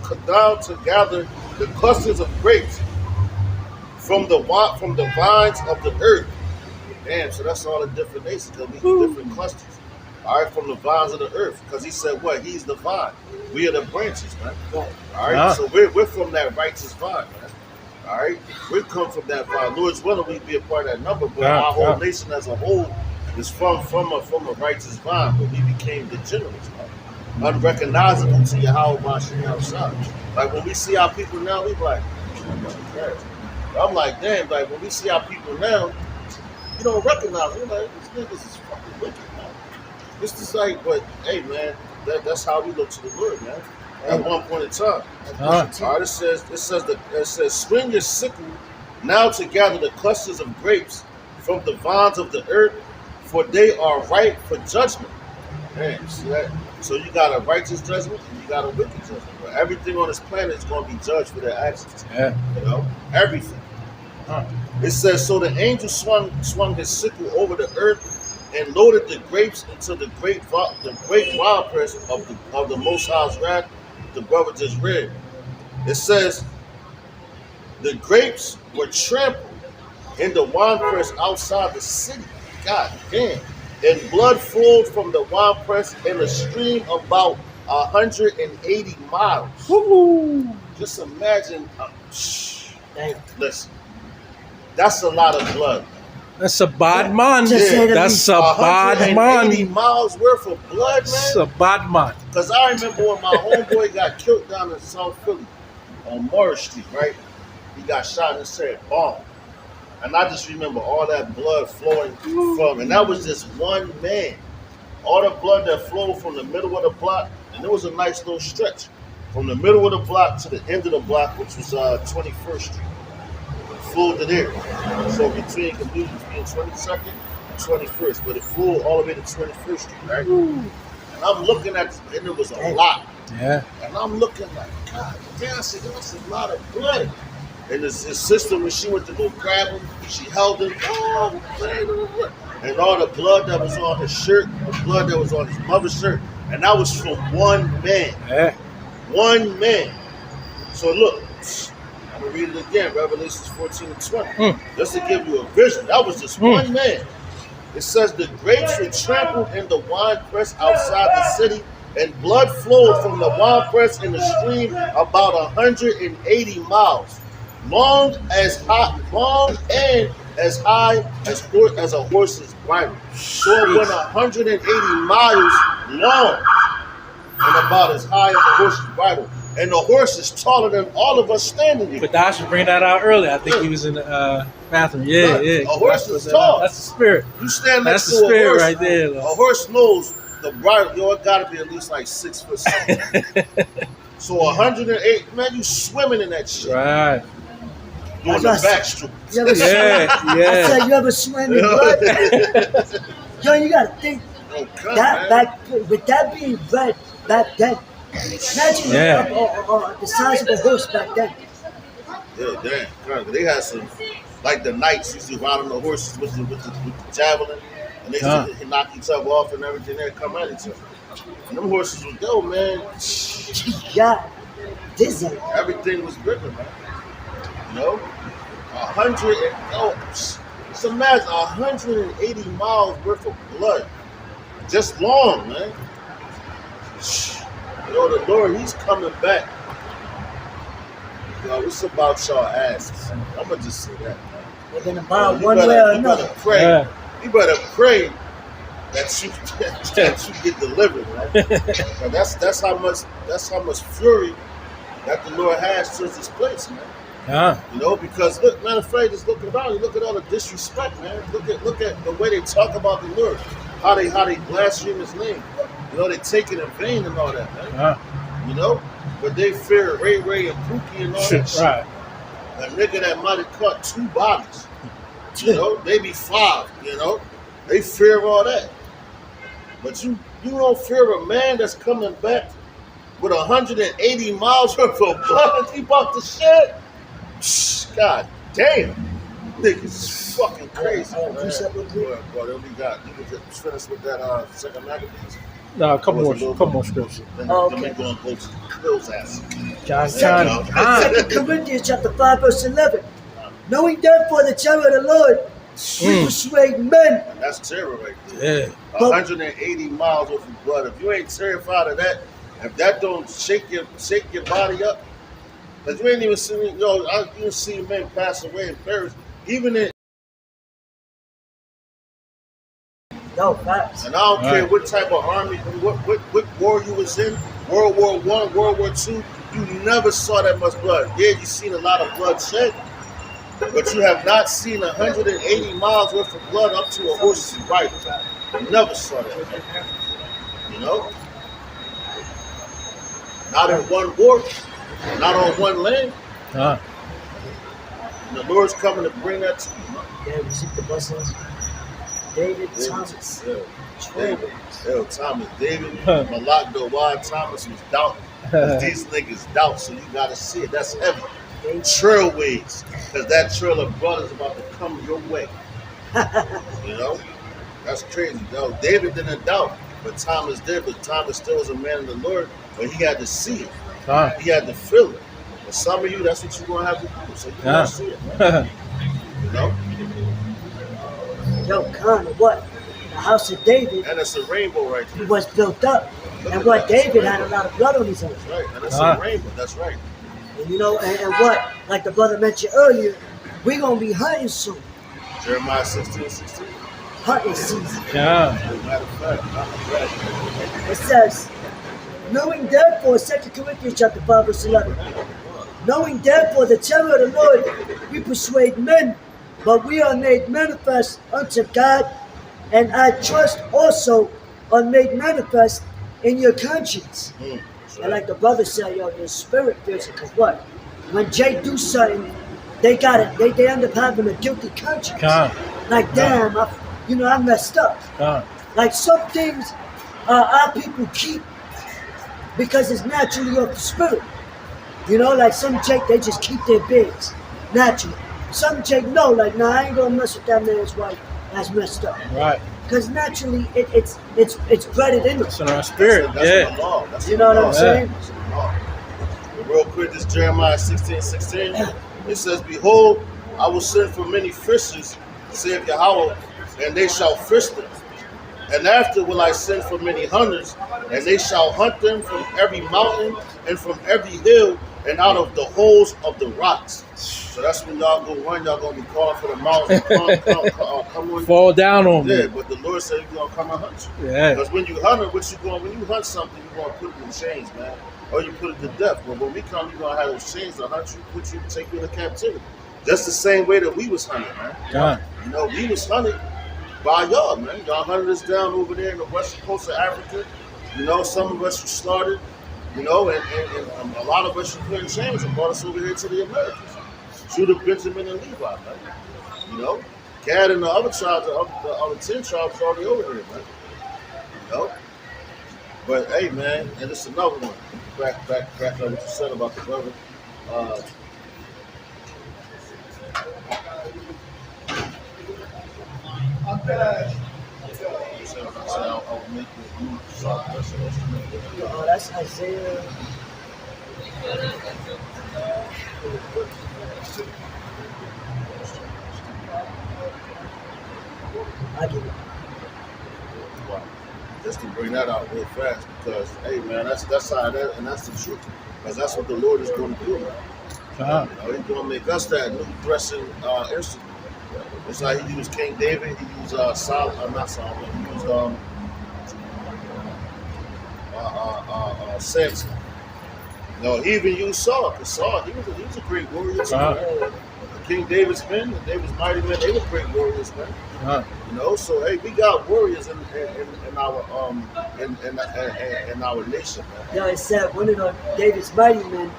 clusters of grapes from the vines of the earth. Damn, so that's all the different nations, because we different clusters. All right, from the vines of the earth, because he said what? He's the vine. We are the branches, man. All right, so we're from that righteous vine, man. All right, we come from that vine. Lord's willing, we be a part of that number, but our whole nation as a whole is from a righteous vine, but we became degenerates, man. Unrecognizable to Yahweh Mashiach outside. Like when we see our people now, we like, I'm like, damn, like when we see our people now, you don't recognize them. We're like, these niggas is fucking wicked, man. This is like, but hey, man, that's how we look to the Lord, man. At one point in time. All right, it says, swing your sickle now to gather the clusters of grapes from the vines of the earth, for they are ripe for judgment. Man, see that? So you got a righteous judgment and you got a wicked judgment. But everything on this planet is going to be judged for their actions. Yeah. You know, everything. It says, so the angel swung his sickle over the earth and loaded the grapes into the great winepress of the Most High's wrath. The brother just read. It says, the grapes were trampled in the winepress outside the city. God damn. And blood flowed from the winepress in a stream about 180 miles. Woo-hoo. Just imagine. Listen, that's a lot of blood. That's a bad man. That's a bad man. 180 miles worth of blood, man. That's a bad man. Because I remember when my homeboy got killed down in South Philly on Morris Street, right? He got shot in his head, bomb. And I just remember all that blood flowing from, and that was just one man. All the blood that flowed from the middle of the block, and it was a nice little stretch from the middle of the block to the end of the block, which was 21st Street. Flowed to there. So between 22nd and 21st, but it flowed all the way to 21st Street, right? And I'm looking at, and it was a lot. Yeah. And I'm looking like, God damn, I said, that's a lot of blood. And his sister, when she went to go grab him, she held him. And all the blood that was on his shirt, the blood that was on his mother's shirt, and that was from one man. Yeah. One man. So look, I'm going to read it again, Revelations 14 and 20. Just to give you a vision. That was just one man. It says, the grapes were trampled in the winepress outside the city, and blood flowed from the winepress in the stream about 180 miles. Long and as high as a horse's bridle. So it went 180 miles long and about as high as a horse's bridle. And the horse is taller than all of us standing here. But Dash should bring that out earlier. I think he was in the bathroom. Yeah. A horse is tall. That's the spirit. You stand next to a horse right there. A horse knows the bridle. Yo, it got to be at least like 6 foot something. So 108, man, you swimming in that shit. Right. Doing the backstroke. I said, you ever swim in blood? Yo, you got to think with that being red back then. Imagine the size of a horse back then. Yeah, damn. They had some, like the knights used to ride on the horses with the javelin, and they used to knock each other off and everything. They'd come at each other. And them horses would go, man. Yeah, dizzy. Everything was gripping, man. You know, 180 miles worth of blood, just long, man. Yo, the Lord, He's coming back. Yo, it's about y'all asses. I'm gonna just say that, man. We're gonna buy one way or another. You better pray that you get delivered, man. that's how much fury that the Lord has towards this place, man. Yeah. You know, because look, matter of fact, just look around. You look at all the disrespect, man. Look at the way they talk about the Lord, how they blaspheme His name. You know, they take it in vain and all that, man. You know, but they fear Ray and Pookie and all that shit. Right. a nigga that might have caught 2 bodies. You know, they be 5, you know. They fear all that. But you don't fear a man that's coming back with 180 miles worth of blood and keep off the shit? God damn. Niggas fucking crazy. Boy, then we got, you can just finish with that second Maccabees. No, a couple more scriptures. Then we're going to go to Bill's ass. John. 2 Corinthians chapter 5, verse 11. Knowing therefore the terror of the Lord, we persuade men. And that's terror right there. Yeah. 180 miles worth of blood. If you ain't terrified of that, if that don't shake your body up, because you ain't even seen, you see men pass away and perish, even in. No, facts. And I don't care what type of army, what war you was in, World War I, World War II, you never saw that much blood. Yeah, you seen a lot of blood shed, but you have not seen 180 miles worth of blood up to a horse's bite. You never saw that. You know? Not in one war, not on one land. And the Lord's coming to bring that to you. Yeah, we see the blessings. David, Thomas. Thomas. David, Malak, Dawad, Thomas was doubting. These niggas doubt, so you gotta see it. That's heavy. Trailways. Because that trail of blood is about to come your way. You know? That's crazy. No, David didn't doubt, but Thomas did. But Thomas still was a man of the Lord, but he had to see it. He had to feel it. And some of you, that's what you're going to have to do. So you're going to see it, man. You know? Yo, Con, what? The house of David. And it's a rainbow right there. It was built up. And what? David had a lot of blood on his hands. That's right. And it's a rainbow. That's right. And you know, and what? Like the brother mentioned earlier, we're going to be hunting soon. Jeremiah 16:16. Hunting season. Yeah. Matter of fact, it says, knowing therefore, 2 Corinthians chapter 5, verse 11. Knowing therefore the terror of the Lord, we persuade men, but we are made manifest unto God, and I trust also are made manifest in your conscience. And like the brother said, yo, your spirit feels it. Because what? When Jay do something, they got it. They end up having a guilty conscience. Like, damn, I messed up. Like some things our people keep because it's naturally of the spirit. You know, like some Jake, they just keep their bigs naturally. Some Jake, no, like, nah, I ain't gonna mess with that man's wife. That's messed up. Right. Because naturally, it's bred in us. It's in our spirit. That's the law. That's you know what I'm saying? Real quick, this Jeremiah 16:16. It says, "Behold, I will send for many fishers, saith Yahweh, and they shall fish them. And after will I send for many hunters, and they shall hunt them from every mountain and from every hill and out of the holes of the rocks." So that's when y'all go run. Y'all gonna be calling for the mountain. Come on. Fall down on me. Yeah, but the Lord said He's gonna come and hunt you. Yeah. Because when you hunt it, when you hunt something, you gonna put it in chains, man, or you put it to death. But when we come, you gonna have those chains to hunt you, put you, take you into captivity. Just the same way that we was hunted, man. You know, we was hunted by y'all, man. Y'all hunted us down over there in the western coast of Africa. You know, some of us were slaughtered. You know, and a lot of us you put in chains and brought us over here to the Americas. Judah, Benjamin, and Levi, man. You know, Gad and the other tribes, the other 10 tribes, already over here, man. You know, but hey, man, and it's another one. Back on what you said about the brother. Oh, that's Isaiah. I get it. Wow. Just to bring that out real fast, because hey, man, that's how that, and that's the truth, because that's what the Lord is going to do, man. You know, He's going to make us that new threshing instrument. It's like He used King David, He used not Solomon, He used Samson. No, He even used Saul, because Saul, he was a great warrior too. King David's men, David's mighty men, they were great warriors, man. You know, so hey, we got warriors in our nation, man. Yeah, it said one of David's mighty men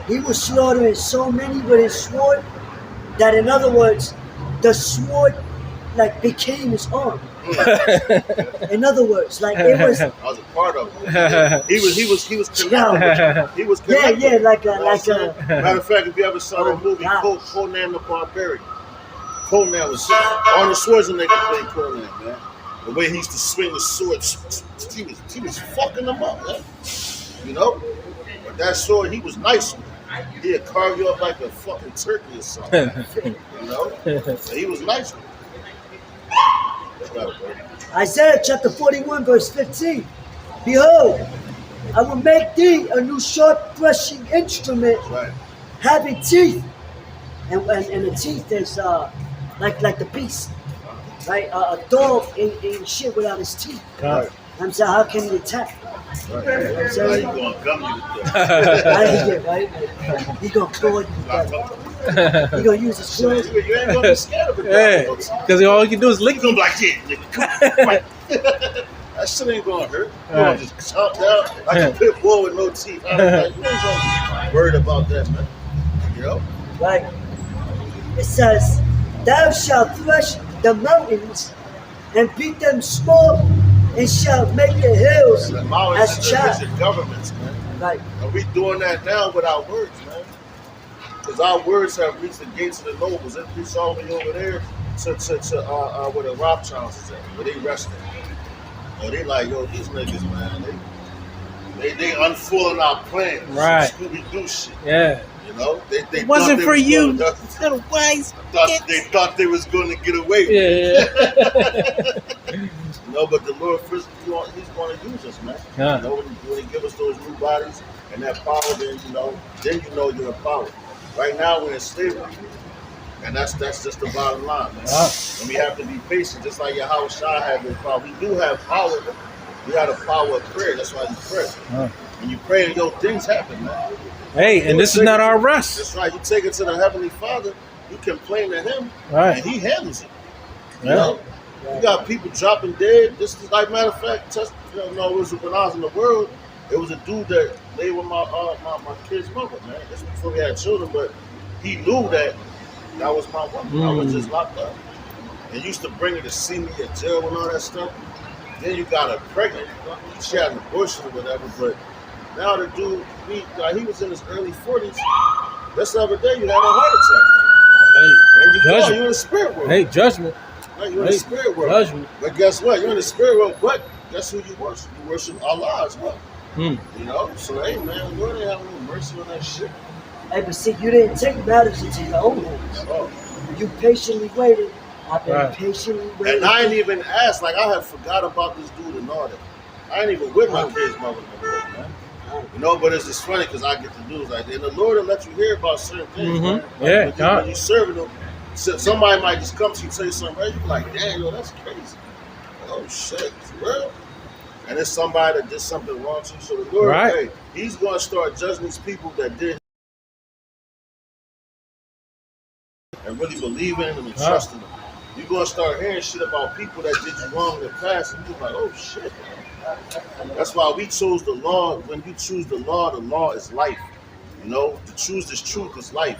he was slaughtering so many with his sword that, in other words, the sword like became his arm. In other words, like it was. I was a part of it. He was connected. He was connected. Yeah, like a. Matter of fact, if you ever saw that movie Conan the Barbarian, Conan was Arnold Schwarzenegger played Conan, man. The way he used to swing the sword, he was fucking them up, man. You know, but that sword, he was nice with. He'd carve you up like a fucking turkey or something. You know, he was nice with. Isaiah chapter 41 verse 15. Behold, I will make thee a new sharp threshing instrument, having teeth, and the teeth is like the beast, right? A dog ain't shit without his teeth. I'm saying, how can he attack? I'm saying, you gonna gum you to right? He gonna claw you. He gonna use his claws. You ain't gonna be scared of it. Yeah, because all you can do is lick him like, yeah, that shit ain't gonna hurt. You gonna just chomp down like a pit bull with no teeth. I'm like, you ain't gonna be worried about that, man. You know? Right. It says, thou shalt thresh the mountains and beat them small, and shall make the hills as chaff. Governments, man. Right. And we doing that now with our words, man. Because our words have reached the gates of the nobles. It reached all the way over there to where the Rothschilds is at, where they resting. Oh, they like, yo, these niggas, man, they unfurling our plans. Right. Scooby-Doo shit. Yeah. You know, they it wasn't for you, little wise. They thought they was going to get away with it. No, but the Lord first, he's going to use us, man. You know, when he give us those new bodies and that power, then you know you're in power. Right now we're in slavery, and that's just the bottom line, man. And we have to be patient, just like Yahweh Shai had this power. We do have power. We have the power of prayer. That's why you pray. When you pray, things happen, man. Hey, and this is not our rest. That's right. You take it to the Heavenly Father. You complain to Him, and He handles it. You know, you got people dropping dead. This is like, matter of fact, it was when I was in the world. It was a dude that lay with my kid's mother, man. This was before we had children, but he knew that was my woman. I was just locked up, and used to bring her to see me at jail and all that stuff. Then you got her pregnant. She had an abortion or whatever, but now the dude, he was in his early 40s. Just the other day, you had a heart attack. Hey, and you're in the spirit world. Hey, judgment. Right, you're in the spirit world. Judgment. But guess what? You're in the spirit world, but guess who you worship? You worship Allah as well. You know? So, hey, man, you ain't have no mercy on that shit. Hey, but see, you didn't take matters into your own hands. Oh. You patiently waited. I've been patiently waiting. And I ain't even asked. Like, I had forgot about this dude and all that. I ain't even with my kid's mother no more, man. You know, but it's just funny because I get to do it like, and the Lord will let you hear about certain things, man. Like, when you serving Him, somebody might just come to you and tell you something, right? You be like, damn, yo, that's crazy. Oh, shit, for real? And it's somebody that did something wrong to you. So the Lord, hey, He's going to start judging these people that did and really believe in Him and trust in Him. You're going to start hearing shit about people that did you wrong in the past, and you're like, oh, shit. That's why we chose the law. When you choose the law is life. You know, to choose this truth is life.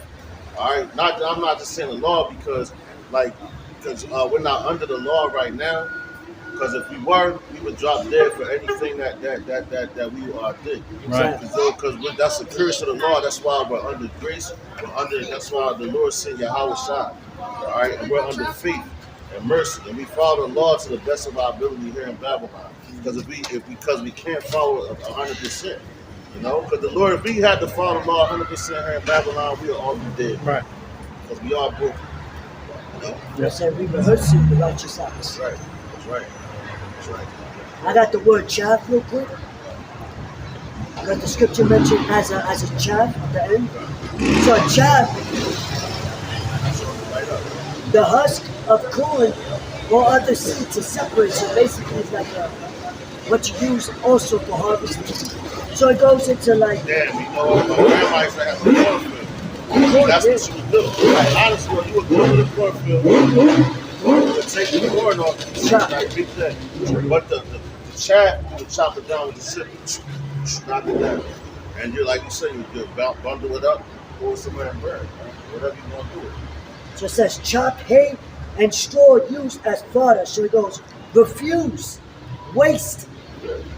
All right? I'm not just saying the law because we're not under the law right now. Because if we were, we would drop dead for anything that we did. Right. Because that's the curse of the law. That's why we're under grace. That's why the Lord sent Yahweh Shai. All right, and we're under faith and mercy, and we follow the law to the best of our ability here in Babylon. Because we can't follow it 100%. You know, because the Lord, if we had to follow the law 100% here in Babylon, we would all be dead. Right. Because we are broken. You know? You said we rehearse it without your socks. That's right. That's right. That's right. I got the word chaff real quick. I got the scripture mentioned as a chaff at the end. So a chaff, the husk of corn or other seed to separate. So basically it's like what you use also for harvesting. So it goes into like... Damn, you know, my grandma used to have a cornfield. That's what she would do. Like, honestly, when you would go to the cornfield, you would take the corn off and chop like big thing. But the chaff, you would chop it down with the sickle, knock it down. And you're like you said, you bundle it up, pour somewhere and burn, man. Whatever you want to do it. So it says chopped hay and straw used as fodder. So it goes refuse, waste,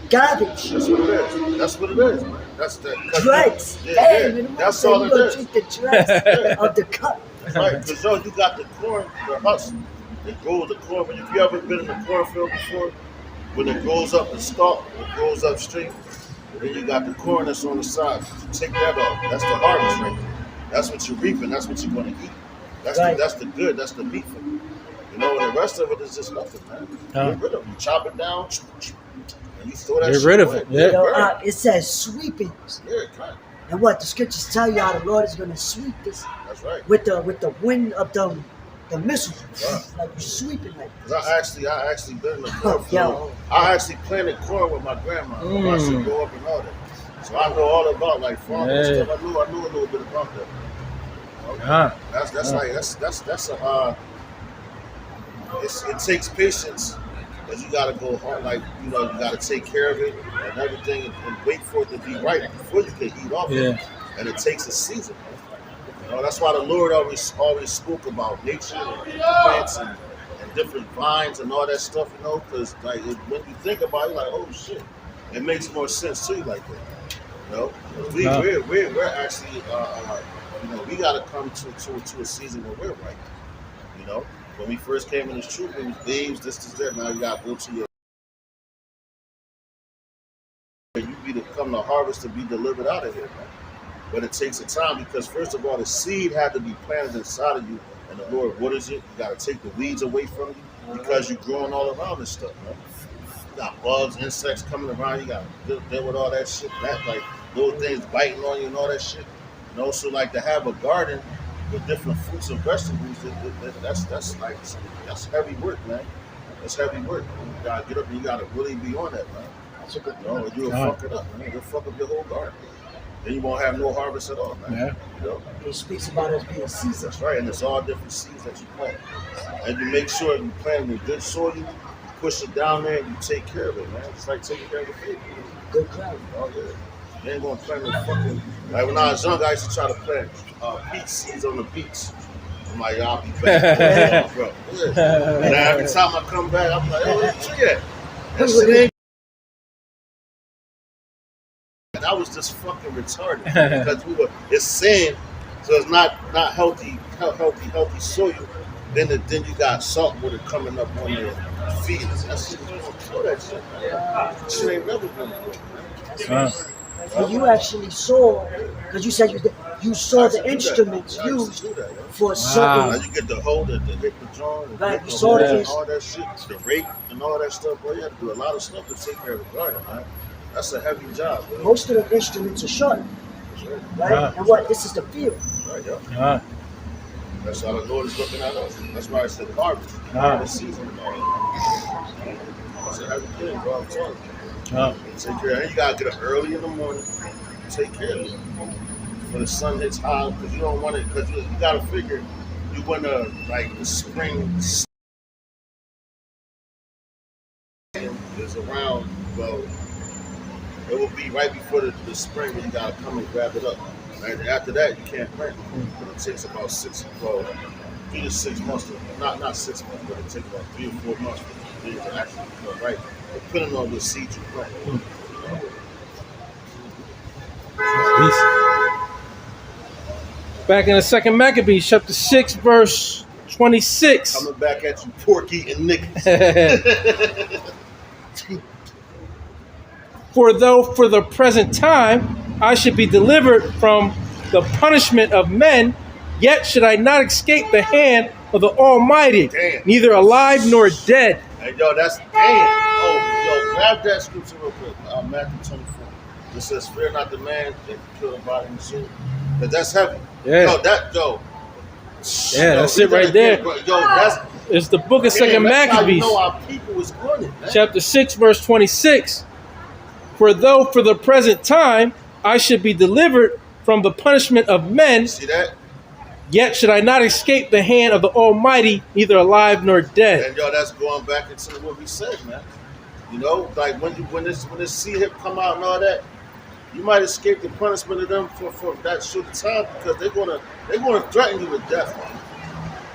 garbage. That's what it is. That's what it is, man. That's the dregs. That's all it is. Drink the dregs of the cut. Right, because you got the corn, the husk. It grows the corn. But if you ever been in the cornfield before, when it grows up the stalk, it grows upstream. Then you got the corn that's on the side. You take that off. That's the harvest right there. That's what you're reaping. That's what you're going to eat. That's the good. That's the meat for you. You know, and the rest of it is just nothing, man. Get rid of it. You chop it down, and you throw that. Get rid of it. Yeah. It says sweeping. Yeah, kind. And what the scriptures tell you how the Lord is going to sweep this. That's right. With the wind of the missiles, like you sweeping like. I actually been in the cornfield. I actually planted corn with my grandma. I should go up and all that. So I know all about like farming and stuff. I knew a little bit about that. It takes patience, because you gotta go hard, like you gotta take care of it and everything, and wait for it to be right before you can eat off it. And it takes a season. You know, that's why the Lord always spoke about nature and plants and different vines and all that stuff. You know, because like when you think about it, you're like, oh shit, it makes more sense to you like that. You know, we're actually. We got to come to a season where we're right. You know, when we first came in this truth, it was babes, this, that. Now you got to go to your. You become the harvest to be delivered out of here, man. But it takes a time, because first of all, the seed had to be planted inside of you, and the Lord waters it. You got to take the weeds away from you, because you're growing all around this stuff, man. You got bugs, insects coming around. You got to deal with all that shit. That like little things biting on you and all that shit. You know, so like to have a garden with different fruits and vegetables, that's heavy work, man. That's heavy work. You gotta get up and you gotta really be on that, man. That's a good thing. Or you'll fuck it up, man. You'll fuck up your whole garden. Then you won't have no harvest at all, man. Yeah. You know? He speaks about us being seasons. That's right, and it's all different seeds that you plant. And you make sure you plant in good soil, you push it down there, and you take care of it, man. It's like taking care of the baby. Good crowd. Oh yeah. You ain't gonna plant no fucking. Like when I was young, I used to try to plant peach seeds on the beach. I'm like, I'll be back, bro. Yeah. And every time I come back, I'm like, where's the tree at? That shit ain't. That was just fucking retarded, because it's sand, so it's not healthy soil. Then you got salt water coming up on your feet. That's shit gonna kill that shit, man. Shit ain't never gonna kill, man. And you actually saw, because you said you saw the instruments used for something. Now you get the holder, the hip, the joint, right? You saw all that shit, the rake and all that stuff. Boy, you have to do a lot of stuff to take care of the garden, man. That's a heavy job, bro. Most of the instruments are short, right? And what? This is the field. Right, yeah. That's how the Lord is looking at us. That's why I said harvest. Harvest season. That's a heavy thing, bro. I'm telling you. Take care of it. And you gotta get up early in the morning. Take care of it. When the sun hits high, because you don't want it. Because you gotta figure, you want to like the spring is around. Well, it will be right before the spring when you gotta come and grab it up. And after that, you can't plant. But it takes about 3 to 6 months. Not 6 months, but it takes about 3 or 4 months for the to actually come right. Depending on the seed you plant. Back in the second Maccabees, chapter 6, verse 26. Coming back at you, pork eating niggas. For though for the present time I should be delivered from the punishment of men, yet should I not escape the hand of the Almighty, neither alive nor dead. Hey, yo, that's damn. Oh, yo, grab that scripture real quick. Matthew 24. It says, "Fear not the man that kill the body and soul." But that's heavy. Yeah. That's it right there. It's the book of Second Maccabees. Our people was running, man. Chapter 6, verse 26. For though for the present time I should be delivered from the punishment of men, see that? Yet should I not escape the hand of the Almighty, neither alive nor dead. And yo, that's going back into what we said, man. You know, like when this seed hip come out and all that, You might escape the punishment of them for that short time because they're gonna threaten you with death, man.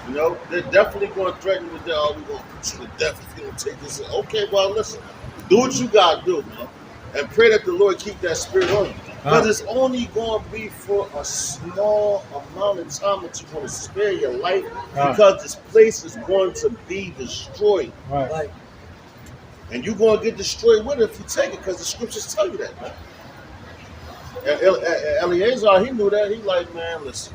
You know, they're definitely going to threaten you with death. Oh, we're going to put you to death if you don't take this. Okay, well, listen, do what you got to do, man, and pray that the Lord keep that spirit on you. But it's only going to be for a small amount of time that you're going to spare your life because this place is going to be destroyed. Right. And you're going to get destroyed with it if you take it because the scriptures tell you that, man. And Eleazar, he knew that. He like, man, listen.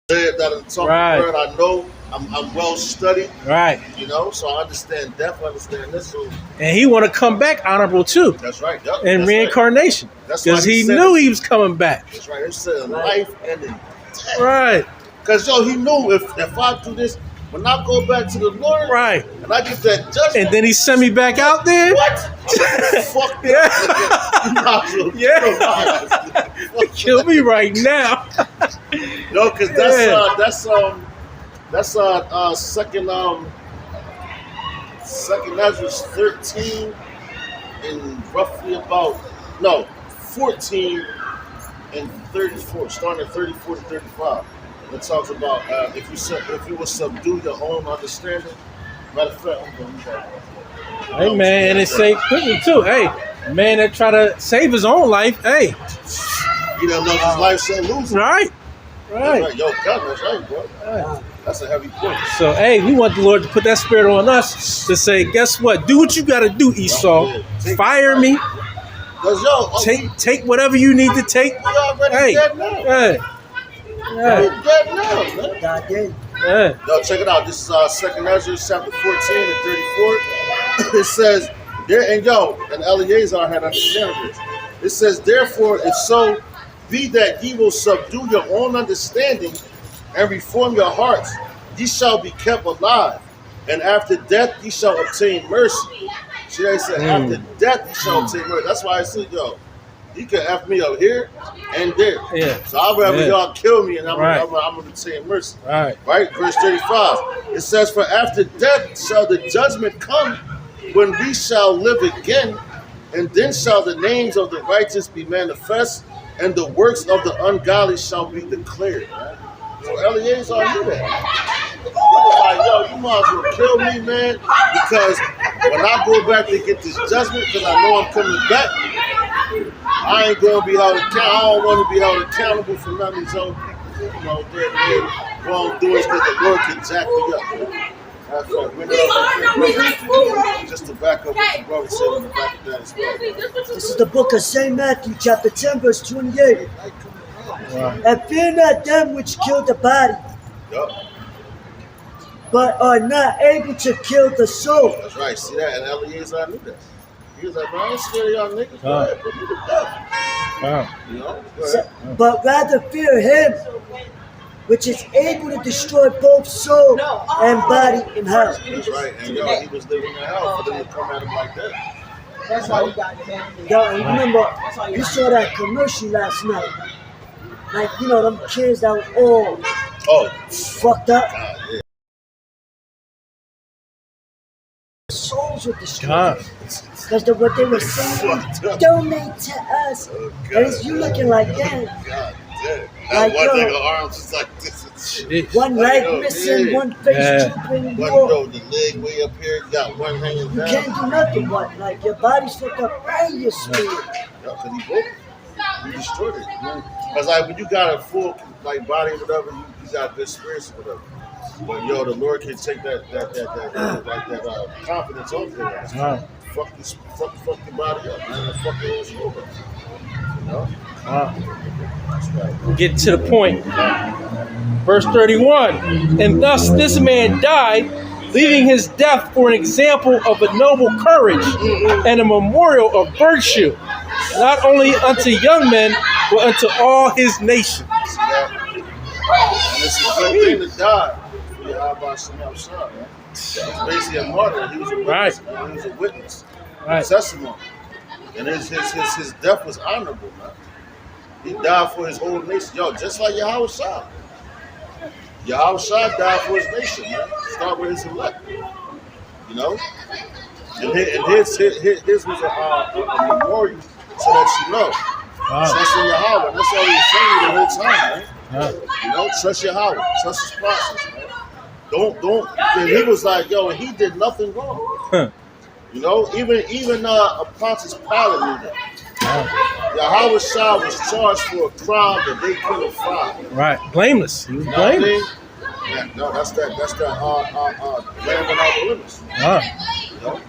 That I'm talking word, I know I'm well studied. Right. You know, so I understand death, I understand this. So. And he want to come back honorable too. That's right. Yep, and reincarnation. Right. Because he knew he was coming back. That's right. He said life and in death. Right. Because he knew if I do this, when I go back to the Lord, right, and I get that judgment, and then he sent me back out there. What? Fuck yeah. Kill me right now. No, because that's second Ezra 13 and roughly about 14 and 34, starting at 34 to 35. It talks about if you will subdue your own understanding. Matter of fact, hey man, and it say quickly too. Hey, man that try to save his own life. Hey, you don't know his life shall lose. Right. Right. Yo, God, that's right, bro. Right. That's a heavy point. So, hey, we want the Lord to put that spirit on us to say, guess what? Do what you got to do, Esau. Fire me. Take whatever you need to take. We already dead now. Hey. We're dead now, man. God did. Yeah. Yo, check it out. This is 2nd Ezra, chapter 14 and 34. It says, and Eleazar had understanding this. It says, therefore, if so be that ye will subdue your own understanding and reform your hearts, ye shall be kept alive, and after death ye shall obtain mercy. See, they said, after death ye shall obtain mercy. That's why I said, yo, you can F me up here and there. Yeah. So I'd rather y'all kill me and I'm going to obtain mercy. Right. Verse 35. It says, for after death shall the judgment come when we shall live again, and then shall the names of the righteous be manifest, and the works of the ungodly shall be declared. Man. So Eleazar knew that. He was like, yo, you might as well kill me, man, because when I go back to get this judgment, because I know I'm coming back, I ain't going to be held accountable. I don't want to be held accountable for none of these old people, their wrongdoings, because the Lord can jack me up. Man. That's right. Just to back up what the brother said on the back of that as well. This is the book of St. Matthew, chapter 10, verse 28. And fear not them which kill the body, but are not able to kill the soul. That's right. See that? And Eleazar knew that. He was like, man, I ain't scared of y'all niggas. Go ahead, put me to death. You know? But rather fear him which is able to destroy both soul and body in hell. That's right. And he was living in hell for them to come at him like that. That's why you got it. Yo, and remember, you saw that commercial last night. Like, them kids that were all fucked up. Souls were destroyed. Because what they were saying, donate to us. And it's you looking like that. Like, one nigga arms is like this and shit. One leg missing, one face drooping. The leg way up here, you got one hanging down. You can't do nothing, like your body's fucked up and your spirit. Yeah, because he broke it. He destroyed it. Because like when you got a full body or whatever, you got good spirits or whatever. But the Lord can take that confidence off your ass. Fuck your body up, man. Fuck your soul up. You know? Get to the point. Verse 31. And thus this man died, leaving his death for an example of a noble courage and a memorial of virtue, not only unto young men, but unto all his nation. And it's a good thing to die. He's basically a martyr. He was a witness. He was a witness. Testimony. And his death was honorable, man. He died for his whole nation. Yo, just like Yahweh Shah. Yahweh Shah died for his nation, man. Start with his elect. his was a memorial so that you know. Trust in Yahweh. That's all he was saying the whole time, man. You know, trust Yahweh. Trust his process, man. Don't. And he was like, yo, and he did nothing wrong. You know, even Pontius Pilate knew that. Yahweh Shah was charged for a crime that they couldn't find. Right, blameless. He was blameless. Yeah, no, that's that lamb without blemish. You know,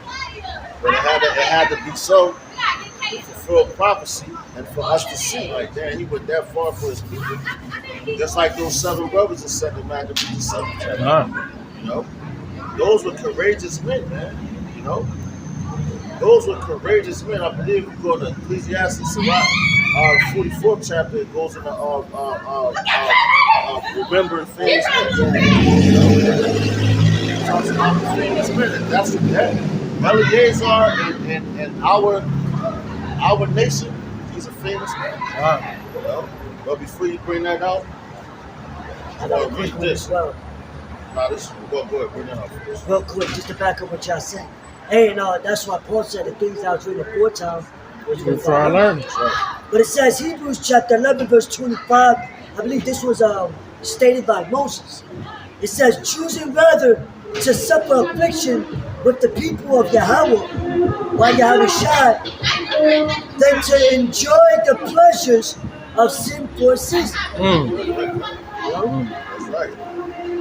but it had to be so to fulfill prophecy and for us to see like that he went that far for his people. Just like those 7 brothers in 2 Maccabees 7 chapter. You know, those were courageous men, man. You know, those were courageous men. I believe if you go to Ecclesiastes 44th chapter, it goes into remembering famous men. Talks about the famous men. That's that. Eleazar and our nation, he's a famous man. You know? But before you bring that out, I want to read this. Well. Nah, this go ahead, bring that out first. Real quick, just to back up what y'all said. Hey, that's why Paul said the things I was reading aforetime was for our learning. But it says Hebrews chapter 11, verse 25. I believe this was stated by Moses. It says, choosing rather to suffer affliction with the people of Yahweh, while Yahweh Shai, than to enjoy the pleasures of sin for a season. That's right.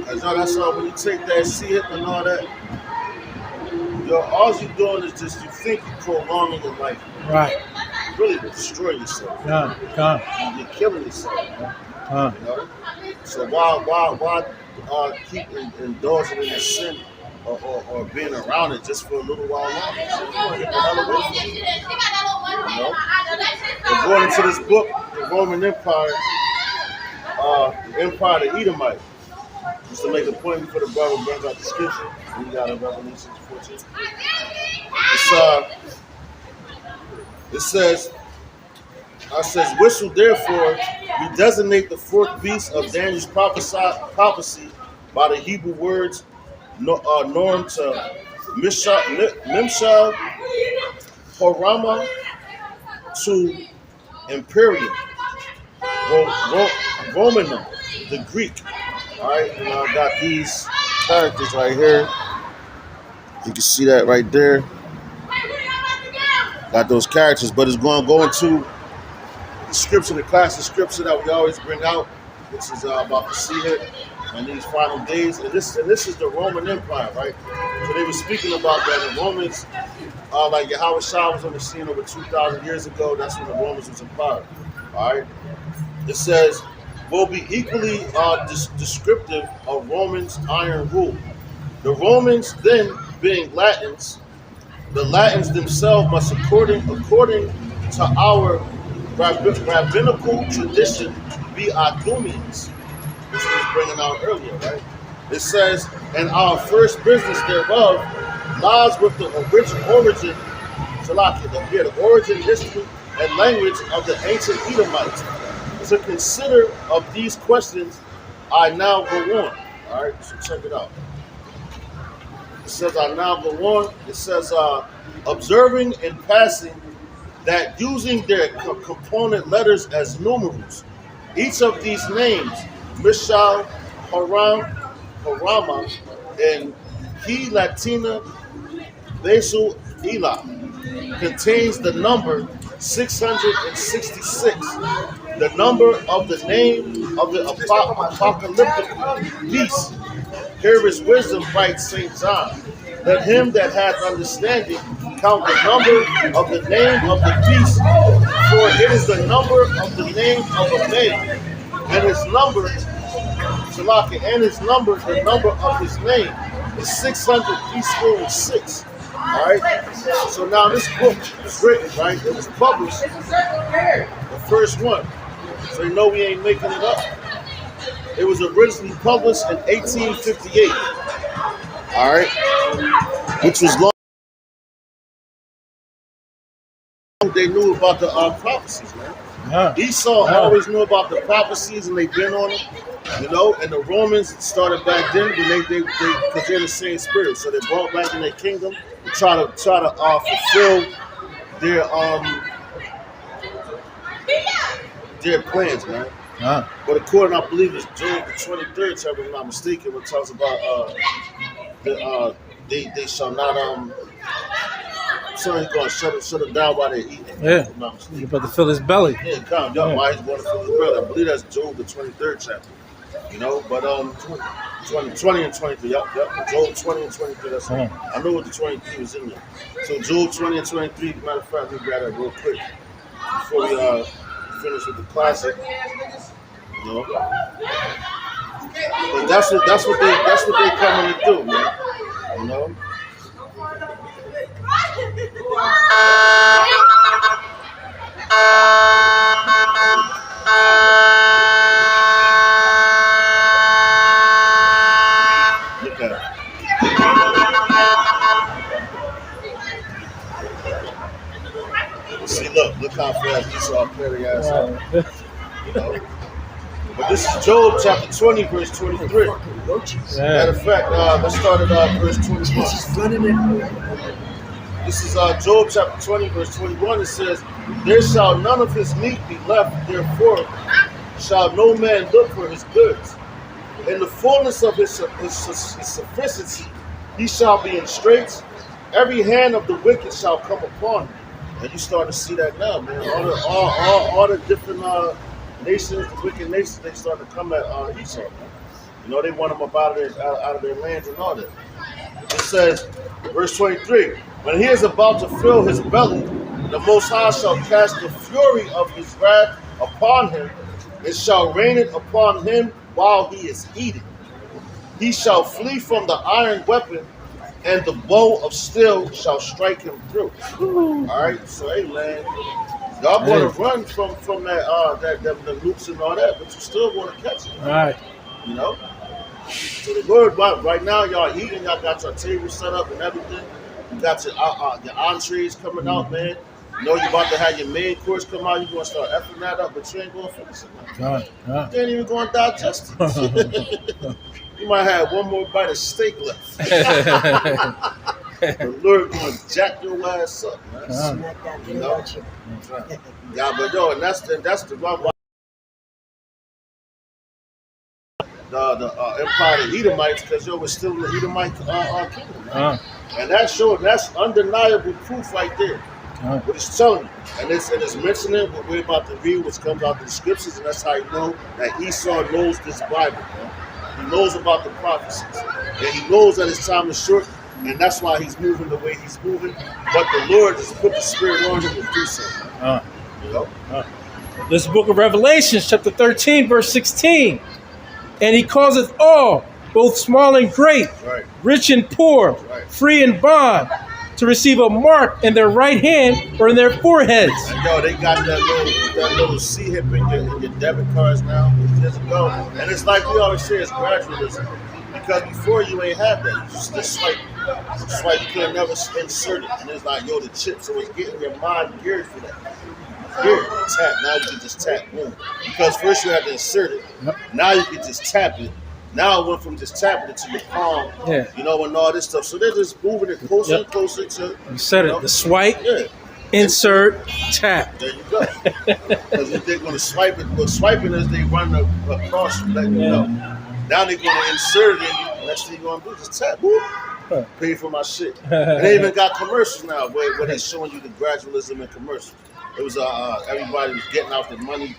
That's all. When you take that seed and all that, all you're doing is just you think you're prolonging your life. Right. You really destroy yourself. You're killing yourself. You know. So why keep indulging in the sin or being around it just for a little while longer? You know. According to this book, the Roman Empire, the Empire of the Edomite. Just to make a point before the brother brings out the scripture, we got in Revelation 14. It says, whistle therefore, we designate the 4th beast of Daniel's prophecy by the Hebrew words norm to Mimshal, Horama to Imperium, Romanum, the Greek. All right, and I got these characters right here. You can see that right there. Got those characters, but it's going to go into the scripture, the classic scripture that we always bring out, which is about the seed and these final days. And this is the Roman Empire, right? So they were speaking about that. The Romans, like Yahweh Shah was on the scene over 2,000 years ago. That's when the Romans was empowered. All right. It says, will be equally descriptive of Romans' iron rule. The Romans then, being Latins, the Latins themselves must, according to our rabbinical tradition, be Idumeans, which we was bringing out earlier, right? It says, and our first business thereof lies with the origin, the origin, history, and language of the ancient Edomites. To consider of these questions, I now go on. All right, so check it out. It says, I now go on. It says, observing in passing that using their component letters as numerals, each of these names, Mishal, Harama, and He Latina, Basil, Elah, contains the number 666, the number of the name of the apocalyptic beast. Here is wisdom, writes St. John. Let him that hath understanding count the number of the name of the beast, for it is the number of the name of a man, and his number, the number of his name is 666. All right. So now this book is written, right? It was published, the first one. So you know we ain't making it up. It was originally published in 1858. All right, which was long. They knew about the prophecies, man. Esau always knew about the prophecies, and they've been on them, you know. And the Romans started back then, when they because they're the same spirit, so they brought back in their kingdom the try to fulfill their plans, man. But according, I believe it's Job the 23rd chapter, if I'm not mistaken, it talks about they shall not somebody's gonna shut it down while they're eating. Yeah, you're about to fill his belly. Yeah, calm down. Why he's going to fill his belly? I believe that's Job the 23rd chapter. You know, but 20 and 23. Yep. Job 20 and 23. That's I know what the 23 was in there. So Job 20 and 23. Matter of fact, we grab that real quick before we finish with the classic. You know, but that's what they coming to do, man. You know. Look at it. See, look how fast Esau carry ass out. You know? But this is Job chapter 20, verse 23. Matter of fact, let's start at verse 21. This is Job chapter 20, verse 21. It says, there shall none of his meat be left, therefore shall no man look for his goods. In the fullness of his sufficiency, he shall be in straits. Every hand of the wicked shall come upon him. And you start to see that now, man. All the different nations, the wicked nations, they start to come at Esau. Man. You know, they want him up out of their lands and all that. It says, verse 23, when he is about to fill his belly, the Most High shall cast the fury of his wrath upon him, and shall rain it upon him while he is eating. He shall flee from the iron weapon, and the bow of steel shall strike him through. All right, so hey man, y'all want to run from that the loops and all that, but you still want to catch it. All right, you know. So the Lord, right now y'all eating, y'all got your table set up and everything. You got your entrees coming out, man. You know you about to have your main course come out. You gonna start effing that up, but you ain't gonna finish it. You ain't even gonna digest it. You might have one more bite of steak left. The Lord gonna jack your ass up, man. You know? Yeah, but yo, and that's the one. The Empire of the Edomites, because yo was still in the Edomite kingdom, man. And that's undeniable proof right there. What it's telling you, and it's mentioning what we're about to read, which comes out of the scriptures, and that's how you know that Esau knows this Bible, man. He knows about the prophecies, and he knows that his time is short, and that's why he's moving the way he's moving. But the Lord has put the Spirit on him to do so. You know? This book of Revelation, chapter 13, verse 16. And he causeth all, both small and great, rich and poor, free and bond, to receive a mark in their right hand or in their foreheads. And yo, they got that little C-hip in your debit cards now. Years ago. And it's like we always say, it's gradualism. Because before you ain't have that. You just swipe. You could never insert it. And it's like, yo, the chip. So it's getting your mind geared for that. Here, tap. Now you can just tap. Boom. Because first you had to insert it. Now you can just tap it. Now it went from just tapping it to your palm, you know, and all this stuff. So they're just moving it closer and closer to. You said it. The swipe, insert, tap. There you go. Because if they're going to swipe it, well, swiping as they run across, letting you know. Now they're going to insert it, and next thing you're going to do is just tap. Whoop. Pay for my shit. And they even got commercials now where they're showing you the gradualism in commercials. It was everybody was getting out their money,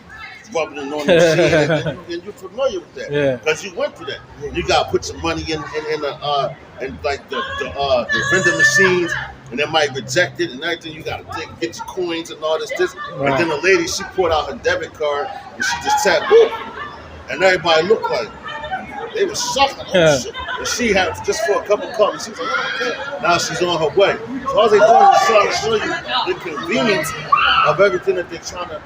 rubbing it on the machine, and you're familiar with that because you went through that. You got to put your money in the vending machines, and they might reject it and everything. You got to get your coins and all this. And then the lady, she pulled out her debit card and she just tapped, boom, and everybody looked like they was shocked. Shit. And she had just for a couple cups. She was like, oh, okay. Now she's on her way. So all they doing is trying to show you the convenience of everything that they're trying to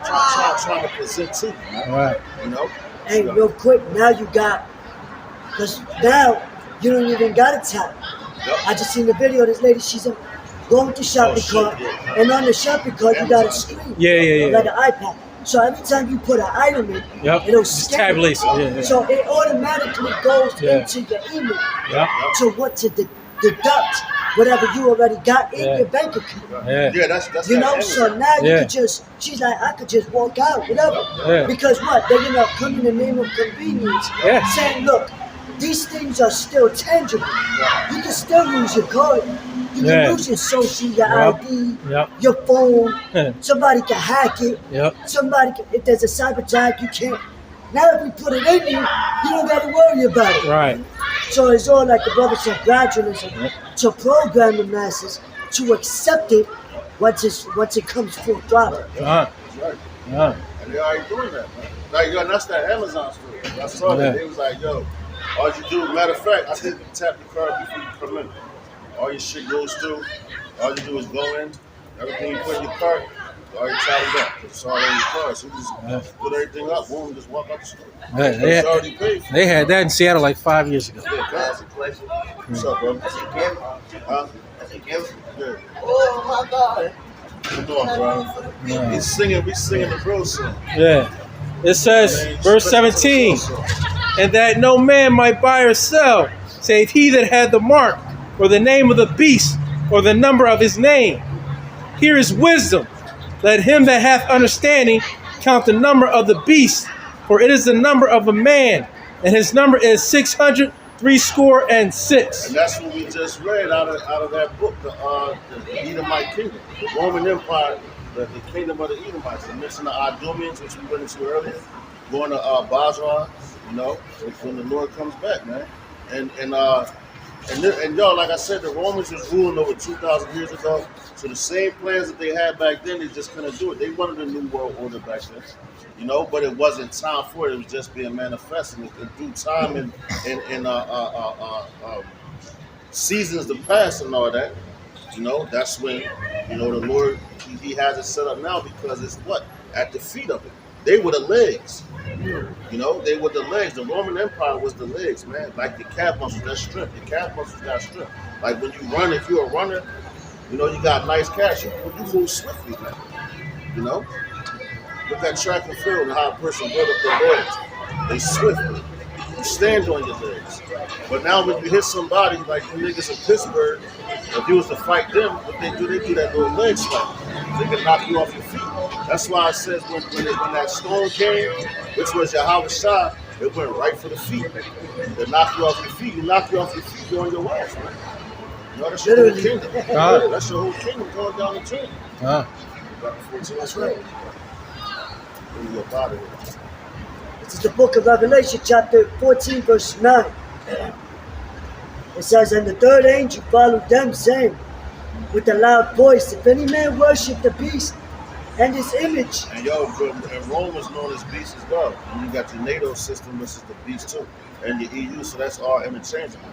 present to you. Right. You know? Hey, real quick, now you got, because now you don't even got to tap. Yep. I just seen the video of this lady, she's going with the shopping cart, and on the shopping cart you got a screen. Like an iPad. So every time you put an item in, it'll scan it. So it automatically goes into your email. So what to deduct whatever you already got in your bank account. Yeah, that's you know. So now you could just. She's like, I could just walk out, whatever. Because what they're gonna come in the name of convenience, saying, look, these things are still tangible. You can still lose your card. You can lose your social, your ID, your phone. Somebody can hack it. Somebody can, if there's a cyber attack, you can't. Now if we put it in you, you don't got to worry about it. Right. So it's all like the brother said, gradualism to program the masses to accept it once it comes full throttle. That's right. And they already doing that, man. Like, yo, that's that Amazon story. I saw that. They was like, yo, all you do, matter of fact, I think you tap the card before you come in. All your shit goes through. All you do is go in. Everything you put in your cart, you already tied it up. It's all in your car. So you just put everything up, boom, just walk out the store. It's already paid for. They had that in Seattle like 5 years ago. Yeah, that's a question. What's up, bro? That's a gift. Huh? That's a gift. Yeah. Oh, my God. Come on, bro. We singing the bro song. Yeah. It says, verse 17, and that no man might buy or sell, save he that had the mark, or the name of the beast, or the number of his name. Here is wisdom. Let him that hath understanding count the number of the beast, for it is the number of a man, and his number is 666. And that's what we just read out of that book, the Edomite kingdom, the Roman Empire, the kingdom of the Edomites. They mentioned the Idumeans, which we went into earlier, going to Basra, you know, when the Lord comes back, man. And y'all, like I said, the Romans was ruling over 2,000 years ago. So the same plans that they had back then, they just couldn't do it. They wanted a new world order back then, you know, but it wasn't time for it. It was just being manifested. And through time and seasons to pass and all that, you know, that's when, you know, the Lord, he has it set up now because it's what? At the feet of it. They were the legs. You know, they were the legs. The Roman Empire was the legs, man. Like the calf muscles, that's strength. The calf muscles got strength. Like when you run, if you're a runner, you know, you got nice calves. You move swiftly, man. You know? Look at track and field and how a person built up their legs. They swiftly. You stand on your legs. But now when you hit somebody like the niggas in Pittsburgh, if you was to fight them, what they do that little leg slap. They can knock you off your feet. That's why it says when that storm came, which was Yahweh Shah, it went right for the feet. They knock you off your feet. You knock you off your feet, you're on your ass, man. You know, that's your whole kingdom. That's your whole kingdom going down the chain. That's right. This is the book of Revelation, chapter 14, verse 9. It says, and the third angel followed them, saying with a loud voice, if any man worship the beast and his image. And and Rome was known as beast as well. And you got your NATO system, which is the Pt2, and your EU, so that's all interchangeable.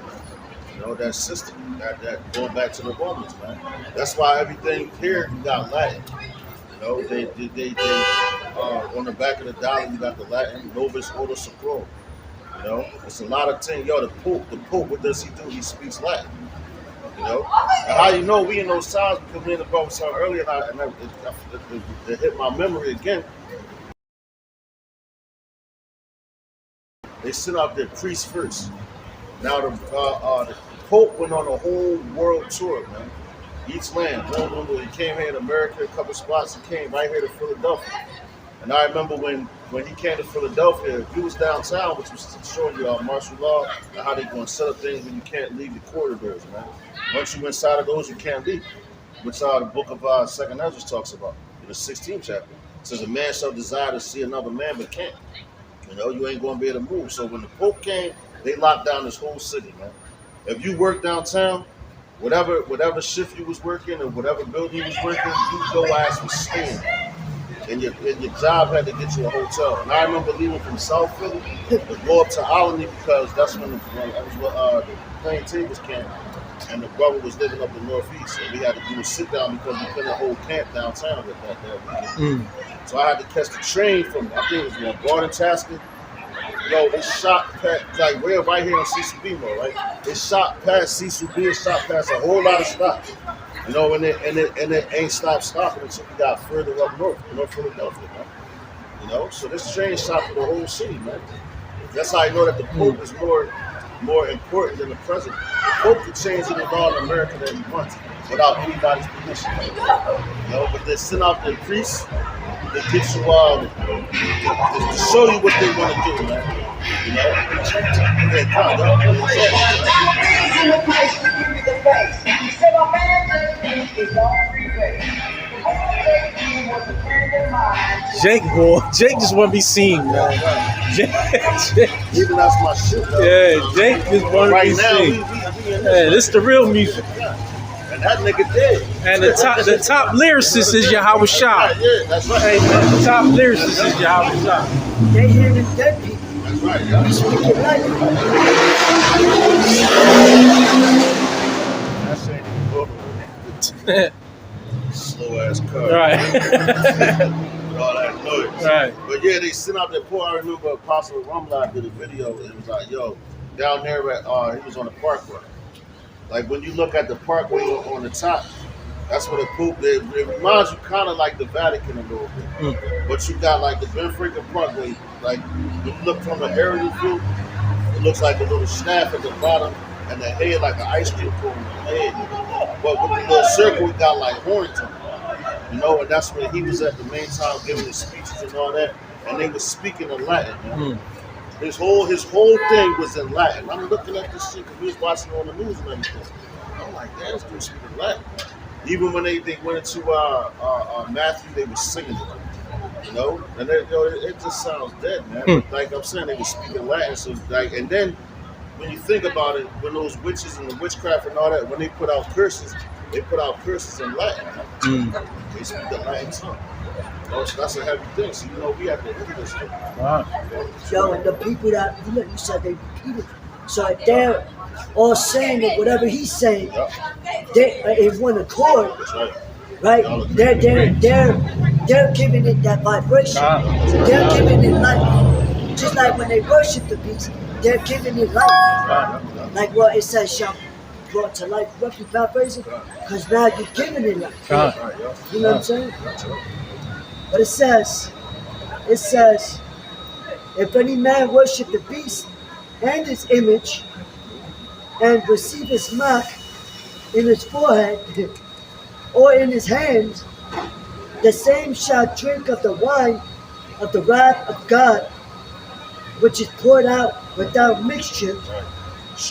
You know, that system, that going back to the Romans, man. That's why everything here, you got Latin. You know, they on the back of the dollar, you got the Latin, Novus Ordo Seclorum. You know, it's a lot of things. Yo, the Pope, what does he do? He speaks Latin. You know, and how you know we in those times, because me and the brother saw earlier, and it hit my memory again. They sent out their priests first. Now the Pope went on a whole world tour, man. Each land. He came here in America, a couple spots. He came right here to Philadelphia. And I remember when he came to Philadelphia, he was downtown, which was showing you martial law and how they're going to set up things when you can't leave the corridors, man. Once you inside of those, you can't leave. Which the book of 2nd Ezra talks about in the 16th chapter. It says a man shall desire to see another man, but can't. You know, you ain't going to be able to move. So when the Pope came, they locked down this whole city, man. If you work downtown, whatever shift you was working or whatever building you was working, your ass was staying. And your job had to get you a hotel. And I remember leaving from South Philly to go up to Albany because that's when that was what the Plain Tables camp, and the brother was living up the Northeast, and we had to do a sit down because we couldn't hold camp downtown that weekend. So I had to catch the train from I think it was Garden Tasker. Yo, it shot past, like we're right here in Cecil right? It shot past Cecil B, it shot past a whole lot of stops. You know, and it ain't stopping until we got further up North Philadelphia, man. You know, so this train shot through the whole city, man. That's how I know that the Pope is more more important than the president. The Pope can change any law in America that he wants without anybody's permission. But they send out their priests to get you to show you what they want to do, man. Jake, boy, Jake just want to be seen, man. Jake. Even that's my shit, though. Yeah, Jake just want to be seen. Yeah, this is the real music. And that nigga did. And the top lyricist is Yahweh Shah. Yeah, that's right. Hey, man, the top lyricist is Yahweh Shah. They hear the dead people. That's right, yeah. We speak it like That slow ass car. Right. With all that noise. Right. But yeah, they sent out that poor. I remember Apostle Rumlock did a video and it was like, yo, down there at he was on the parkway. Like when you look at the parkway on the top, that's where the Pope. It reminds you kind of like the Vatican a little bit. But you got like the Ben Franklin Parkway. Like when you look from an aerial view, it looks like a little staff at the bottom and the head like an ice cream cone on the head. But with the little circle, it got like horns on it. And that's when he was at the main time giving his speeches and all that, and they were speaking in Latin. His whole thing was in Latin. I'm looking at this shit because we was watching it on the news and everything. I'm like, damn, this dude speaking Latin. Even when they went into Matthew, they were singing it. And it just sounds dead, man. But like I'm saying, they were speaking Latin. So and then when you think about it, when those witches and the witchcraft and all that, when they put out curses, they put out curses in Latin. They speak the Latin tongue. So that's a heavy thing. So we have to look at this thing. Wow. Yo, and the people that you said they repeated. So if they're all saying that whatever he's saying, they in one accord. That's right. Right? They're giving it that vibration. They're giving it life. Just like when they worship the beast, they're giving it life. Like what it says, shall be brought to life. Roughly paraphrasing, because now you're giving it life. You know what I'm saying? But it says, if any man worship the beast and his image, and receive his mark in his forehead or in his hand, the same shall drink of the wine of the wrath of God, which is poured out without mixture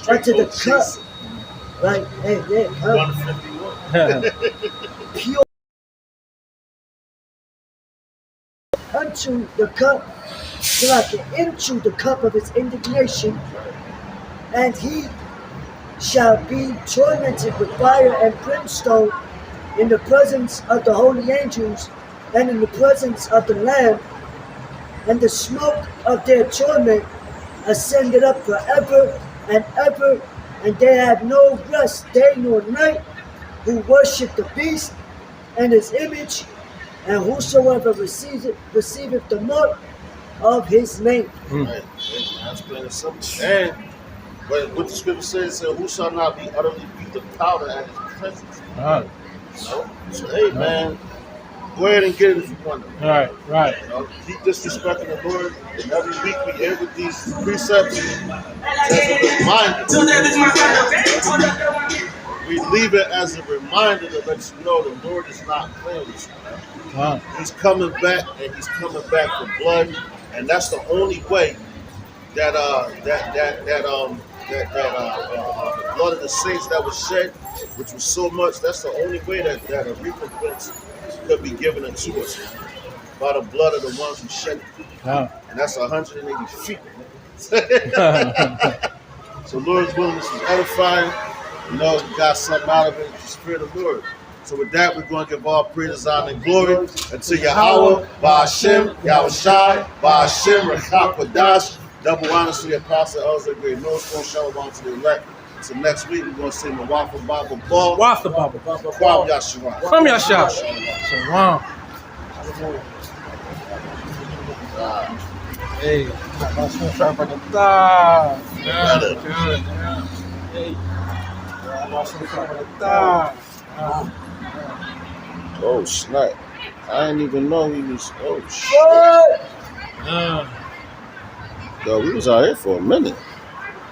unto the cup. Right? Hey, yeah, pure unto the cup, into the cup of his indignation, and he shall be tormented with fire and brimstone in the presence of the holy angels and in the presence of the Lamb, and the smoke of their torment ascended up forever and ever, and they have no rest day nor night who worship the beast and his image, and whosoever receiveth the mark of his name. Right. That's plain and simple. And but what the scripture says, who shall not be utterly beat the powder at his presence. So hey man, go ahead and get it if you want to. Right. Keep disrespecting the Lord, and every week we end with these precepts as a reminder. We leave it as a reminder to let you know the Lord is not playing with you. Wow. He's coming back, and he's coming back for blood, and that's the only way that the blood of the saints that was shed, which was so much, that's the only way that a recompense could be given unto us by the blood of the ones who shed it. Wow. And that's 180 feet. So Lord's willing, this was edifying. You got something out of it, the Spirit of the Lord. So with that, we're going to give all praise, honor, and glory unto Yahweh, Ba'ashem, Yahushai, Ba'ashem, Rakakwadash. Double honors to the Apostle Elza, great millstone, shalom to the elect. So next week, we're going to sing the Wafa Baba Ball. Wafa Baba. Kwam Yasharan. Kwam Yasharan. Shalom. Hey, oh snap! I didn't even know he was. Oh shit! Yo, we was out here for a minute.